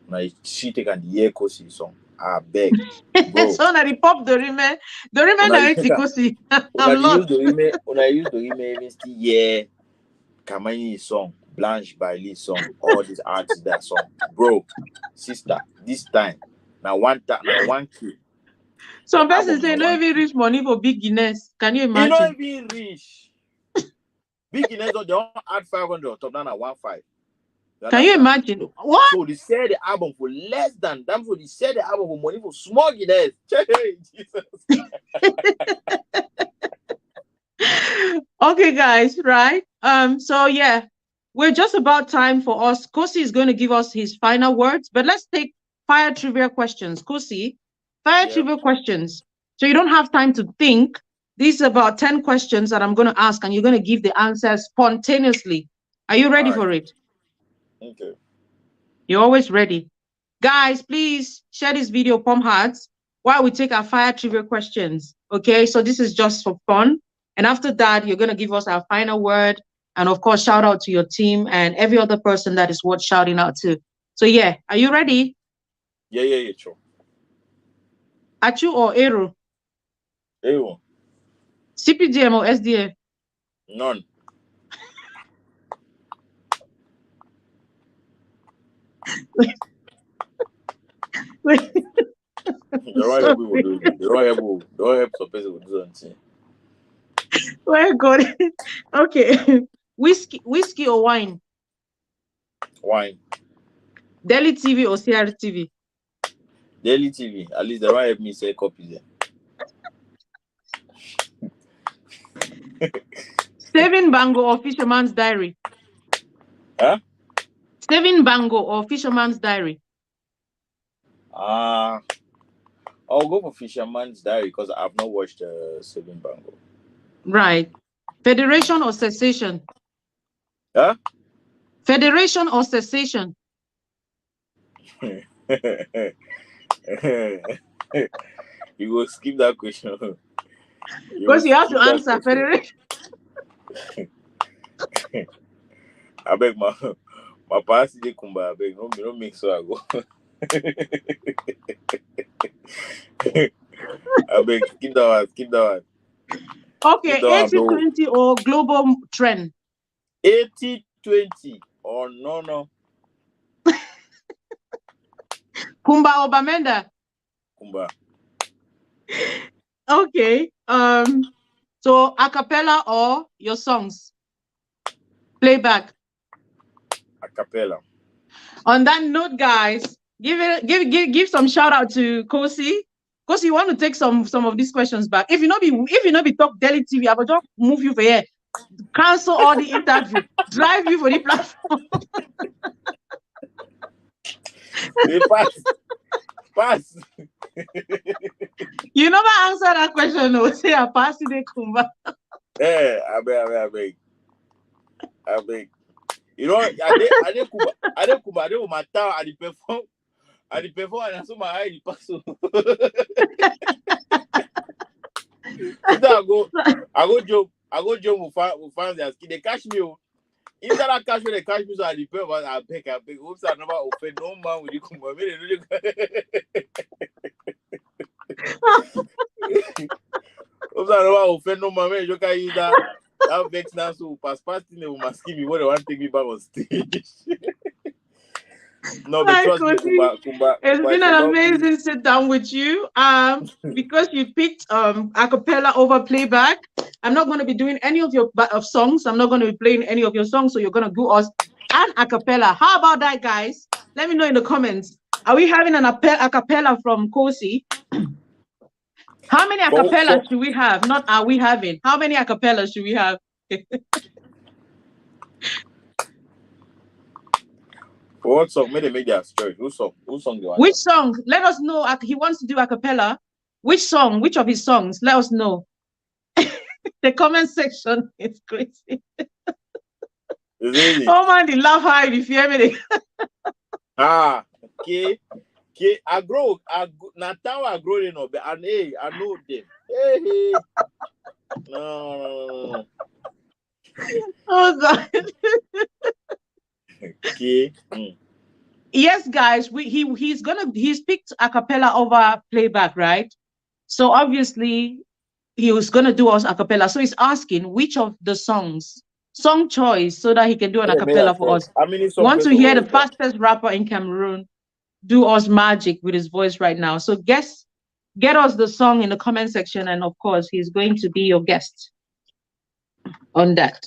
Una she take and the year Kosi song. I beg, bro. So na the pop Dorime. Dorime Una na dey it take am. Kosi. Una I'm dey use lost. Dorime. Una use Dorime even still hear Kamani song, Blanche Bailey song, all these artists that song, bro, sister. This time, now one kid, the Some person album say now no one even kid. reach money for big Guinness. Can you You know imagine? even reach big Guinness. They don't add 500 on top down at 1.5. You Can you understand? imagine? What? So they sell the album for less than them. So they sell the album for money for small Guinness. Hey, Jesus. Okay, guys, right? So yeah, we're just about time for us. Kosi is going to give us his final words, but let's take fire trivia questions. Kosi, fire Yeah. trivia questions. So you don't have time to think. These are about 10 questions that I'm going to ask, and you're going to give the answers spontaneously. Are you ready All right. for it? Okay. You're always ready. Guys, please share this video, pump hearts, while we take our fire trivia questions. Okay, so this is just for fun. And after that, you're going to give us our final word. And of course, shout out to your team and every other person that is worth shouting out to. So yeah, are you ready? Yeah, sure. Achu or Eru? Ewo. CPDM or SDA? None. They don't help people Sorry. do it. They don't help some people do something. Where God. Okay. Whiskey or wine? Wine. Delhi TV or CRTV? Daily TV. At least they don't help me sell copies. Saving Bango or Fisherman's Diary? Huh? Saving Bango or Fisherman's Diary? Uh I'll go for Fisherman's Diary because I've not watched Saving Bango. Right. Federation or cessation? Huh? Federation or cessation? You will skip that question. You will Because you have to skip that answer question. federation. I beg my past de kumba. I beg no make so I go. I beg skip that one. Skip that one. Skip Okay, that one, bro. 80-20 or global trend? 80-20 or no. Kumba or Bamenda? Kumba. Okay. So a cappella or your songs? Playback. A cappella. On that note, guys, give some shout out to Kosi. Kosi, you want to take some of these questions back. If you not be talk Delhi TV, I will just move you for here. Cancel all the interview, drive you for the platform. They pass. You never answer that question. No, say I pass the Kumba. I beg. You know, I did Kumba, I did my town, I did perform, and I saw my eye, pass. I go joke with fans that they catch me. Inside that catch me, they catch me, so I did perform, I beg. Oops, I never offend no man with you Kumba. Oops, I never offend no man, you can use that vex now, so pass thing, they will mask me, what they want to take me back on stage. No, but Hi, trust me, Kosi. It's Kumba been is a an lovely. amazing sit down with you. Because you picked a cappella over playback, I'm not going to be doing any of your songs. I'm not going to be playing any of your songs. So you're going to do us an a cappella. How about that, guys? Let me know in the comments. Are we having a cappella from Kosi? How many a For cappellas should we have? Not are we having? How many a cappellas should we have? what song? May they make their choice. Who song? Who song do you want? Which song? Let us know. He wants to do a cappella. Which song? Which of his songs? Let us know. The comment section is crazy. Oh man, the laugh high if you hear me. Okay. I now I grow, you know, but I know them. Hey. No. Oh God. Okay. Yes, guys, he's picked a cappella over playback, right? So obviously he was gonna do us a cappella. So he's asking which of the song choice, so that he can do an a Yeah, me that cappella for first. us. How many songs Want first to of hear all the is that? fastest rapper in Cameroon do us magic with his voice right now. So get us the song in the comment section, and of course he's going to be your guest on that.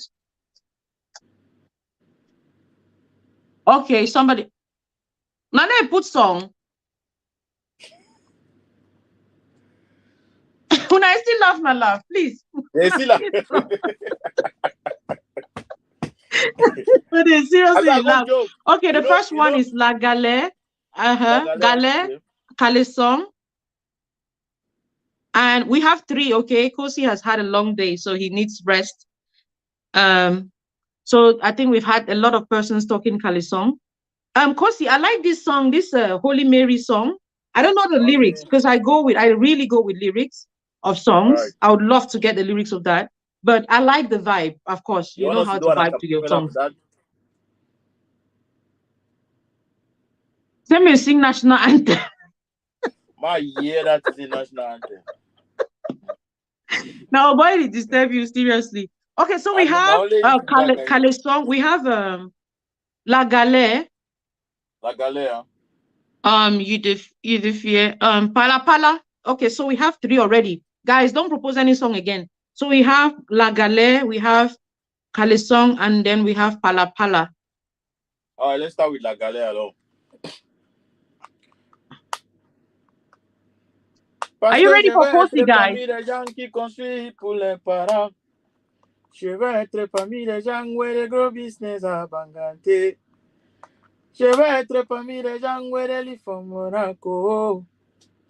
Okay, somebody. Nana put song. When I still laugh my laugh, please. Yeah, see that. But they I seriously got go laugh. joke. Okay, the first You one know, is La Galère. La Galère. Galère, Okay. Calisson. And we have three, okay? Kosi has had a long day, so he needs rest. So I think we've had a lot of persons talking Calisson. Kosi, I like this song, this Holy Mary song. I don't know the lyrics Okay. because I really go with lyrics of All right. songs. I would love to get the lyrics of that, but I like the vibe. Of course, You you want know us how to do to an vibe to your acapella for songs. that? Send me sing national anthem. My year that is the national anthem. Now, boy, it disturb you seriously. Okay, so we And now have only if you back I Calais song. We have La Galère, La Galère. Udifie, Pala Pala. Okay, so we have three already. Guys, don't propose any song again. So we have La Galère, we have Calais song, and then we have Pala Pala. All right, let's start with La Galère alors. Are Parce you que ready je for veux Kosi, être guys? parmi les gens qui construisent pour les parents. Je veux être parmi les gens où les gros business à Banganté. Je veux être parmi les gens où les fonds Monaco.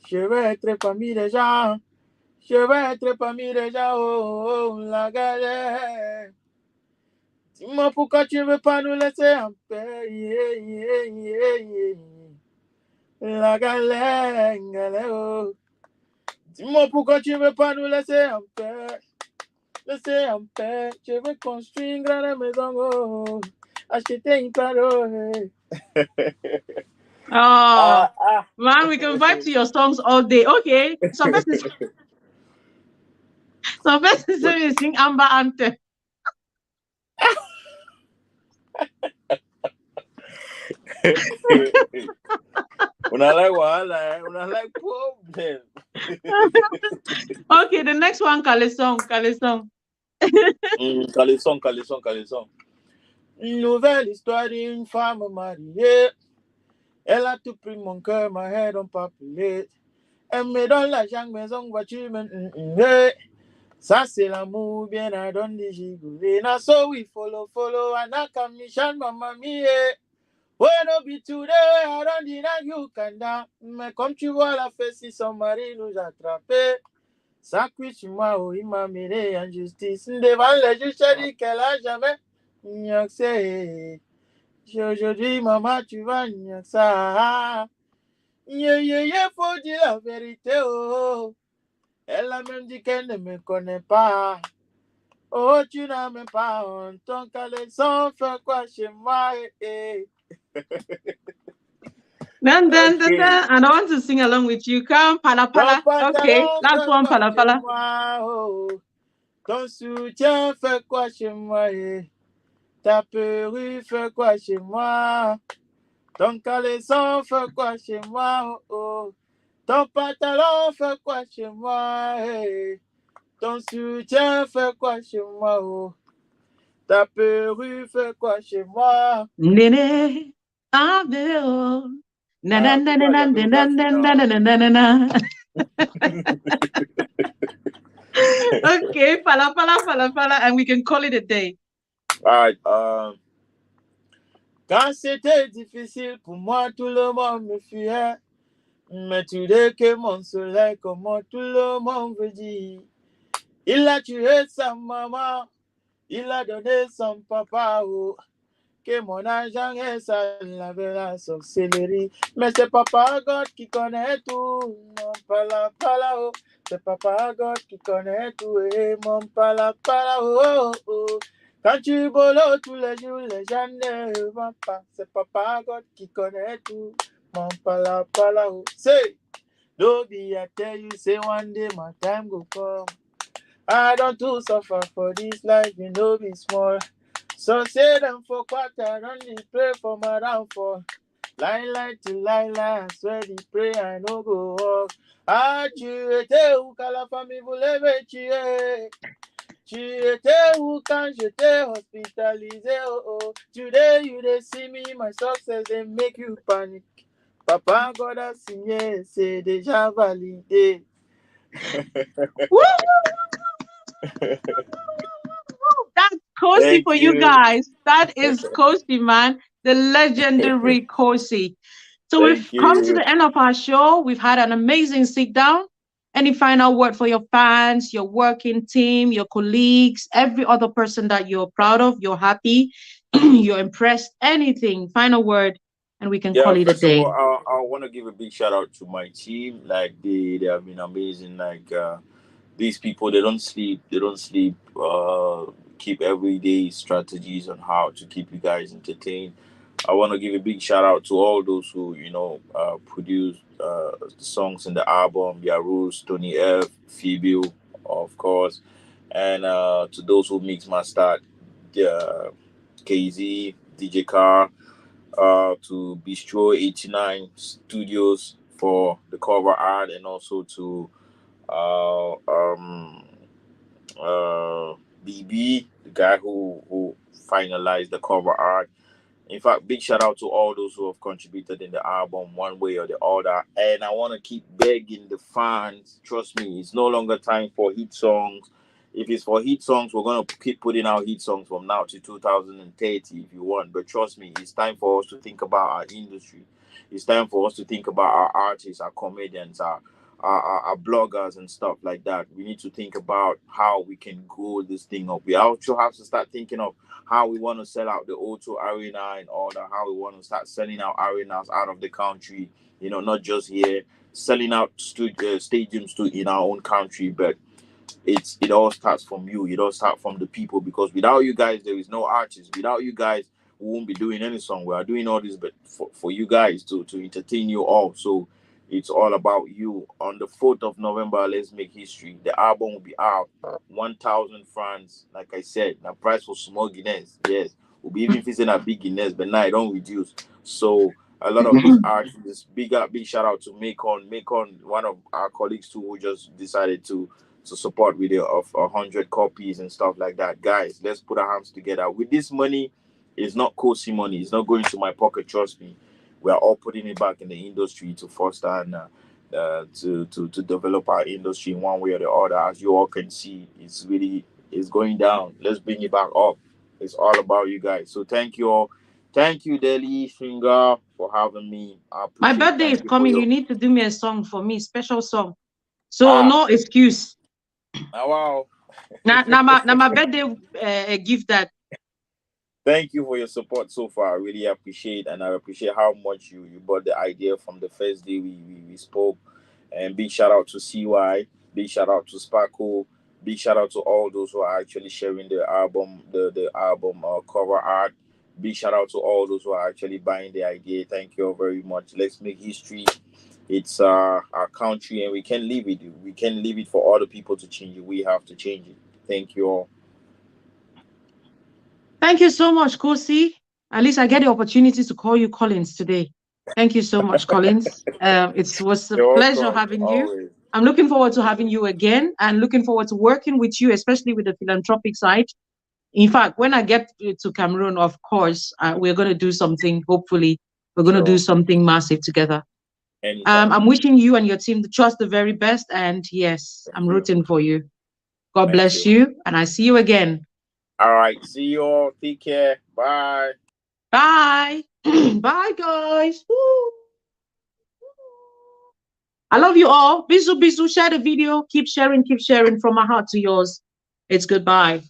Je veux être parmi les gens. Je veux être parmi les gens, la galère. Dis-moi pourquoi tu veux pas nous laisser en paix. La galère, galère, oh. Dis-moi pourquoi tu veux pas nous laisser en paix. Laisser en paix. Je veux construire une grande maison, oh. Acheter une parole. Oh, man, we can vibe to your songs all day. Okay, some person say we sing Amber Anthem. When I like wahala, when I like problem. Okay, the next one, Calais song, Calais song. Calisson, Calisson, Calisson. Une nouvelle histoire d'une femme mariée. Elle a tout pris mon cœur, ma head on papillette. Elle me donne l'argent, maison, voiture, ça c'est l'amour, bien I don't digigouler. Now so we follow, and I can mission, mamma mia. When no be today, I don't deny you can down. Mais comme tu vois la fête, si son mari nous attrape, ça cuit sur moi, oh, il m'a mêlé en justice. Devant les juges, j'ai dit qu'elle a jamais accès. Aujourd'hui, maman, tu vas ça. Faut dire la vérité, oh. Elle a même dit qu'elle ne me connaît pas. Oh, tu n'as même pas honte. Ton caleçon fait quoi chez moi? Then, Okay. and I want to sing along with you. Come, Pala Ton Pala. Okay, pantalon last fait one, quoi Pala chez Pala. moi? Oh. Ton soutien fait quoi chez moi? Ta perruque fait quoi chez moi? Ton caleçon fait quoi chez moi? Oh. Ton pantalon fait quoi chez moi? Ton soutien fait quoi chez moi? Oh. Ta perruque fait quoi chez moi? Nene, Abel. Na na na na Pourquoi na j'avais na autant na fini na na na na na na. Okay, Pala Pala Pala Pala, and we can call it a day. Alright, quand c'était difficile pour moi, tout le monde me fuyait. Mais tu dis que mon soleil, comment tout le monde veut dire. Il a tué sa maman, il a donné son papa, oh. Que mon argent est ça, avait la sorcellerie. Mais c'est papa God qui connaît tout, non, pas là, oh. C'est Papa God qui connaît tout et mon pala pala oh oh oh. Quand tu bolos tous les jours, les gens ne vont pas. C'est Papa God qui connaît tout. Mon pala pala oh. Say, Dobby, I tell you, say one day my time will come. I don't to suffer for this life, you know be small. So say them for quarter, only pray for my downfall. Lie to lie, I swear the pray I no go walk. Ah, tu étais où quand la famille voulait me tuer? Tu étais où quand j'étais hospitalisé? Oh oh. Today you they see me, my success they make you panic. Papa God a signé, c'est déjà validé. Woo! That's Kosi Thank for you you. guys. That is Kosi, man. The legendary Kosi. So we've Thank come to you. the end of our show. We've had an amazing sit down. Any final word for your fans, your working team, your colleagues, every other person that you're proud of, you're happy, you're impressed, anything, final word, and we can Yeah, call it a first of all, day. I want to give a big shout out to my team. Like they have been amazing. Like these people, they don't sleep. Keep everyday strategies on how to keep you guys entertained. I want to give a big shout out to all those who produced the songs in the album. Yarus, Tony F, Phoebe, of course, and to those who mix my start, uh, KZ, DJ Car, to Bistro 89 Studios for the cover art, and also to uh, um, uh, BB, the guy who finalized the cover art. In fact, big shout out to all those who have contributed in the album one way or the other. And I want to keep begging the fans. Trust me, it's no longer time for hit songs. If it's for hit songs, we're gonna keep putting out hit songs from now to 2030 if you want. But trust me, it's time for us to think about our industry. It's time for us to think about our artists, our comedians, our bloggers and stuff like that. We need to think about how we can grow this thing up. We also have to start thinking of how we want to sell out the O2 Arena and all that, how we want to start selling out arenas out of the country, not just here, selling out stadiums to in our own country, but it all starts from you. It all starts from the people, because without you guys, there is no artists. Without you guys, we won't be doing any song. We are doing all this, but for you guys to entertain you all. So it's all about you. On the 4th of November, let's make history. The album will be out. 1,000 francs. Like I said, the price for small Guinness. Yes. We'll be even facing a big Guinness, but now it don't reduce. So a lot of these artists, big shout out to Macon, one of our colleagues too, who just decided to support with of 100 copies and stuff like that. Guys, let's put our hands together. With this money, it's not Kosi money. It's not going to my pocket. Trust me. We are all putting it back in the industry to foster and to develop our industry in one way or the other. As you all can see, it's going down. Let's bring it back up. It's all about you guys. So thank you all. Thank you, Delhi Finger, for having me. I My appreciate. birthday is Thank you for coming. your You need to do me a song for me, special song. So no excuse. wow. Now my birthday gift that. Thank you for your support so far. I really appreciate, and I appreciate how much you brought the idea from the first day we spoke. And big shout out to CY, big shout out to Sparkle, big shout out to all those who are actually sharing the album cover art. Big shout out to all those who are actually buying the idea. Thank you all very much. Let's make history. It's our country, and we can leave it. We can leave it for other people to change it. We have to change it. Thank you all. Thank you so much, Kosi. At least I get the opportunity to call you Collins today. Thank you so much, Collins. It was a You're pleasure welcome. having you. Always. I'm looking forward to having you again, and looking forward to working with you, especially with the philanthropic side. In fact, when I get to Cameroon, of course, we're going to do something. Hopefully, we're going to do Sure. something massive together. Anytime. I'm wishing you and your team the trust the very best. And yes, Thank I'm you. rooting for you. God Thank bless you. you. And I see you again. All right. See you all. Take care. Bye. Bye. Bye, guys. Woo. I love you all. Bisu, bisu, share the video. Keep sharing from my heart to yours. It's goodbye.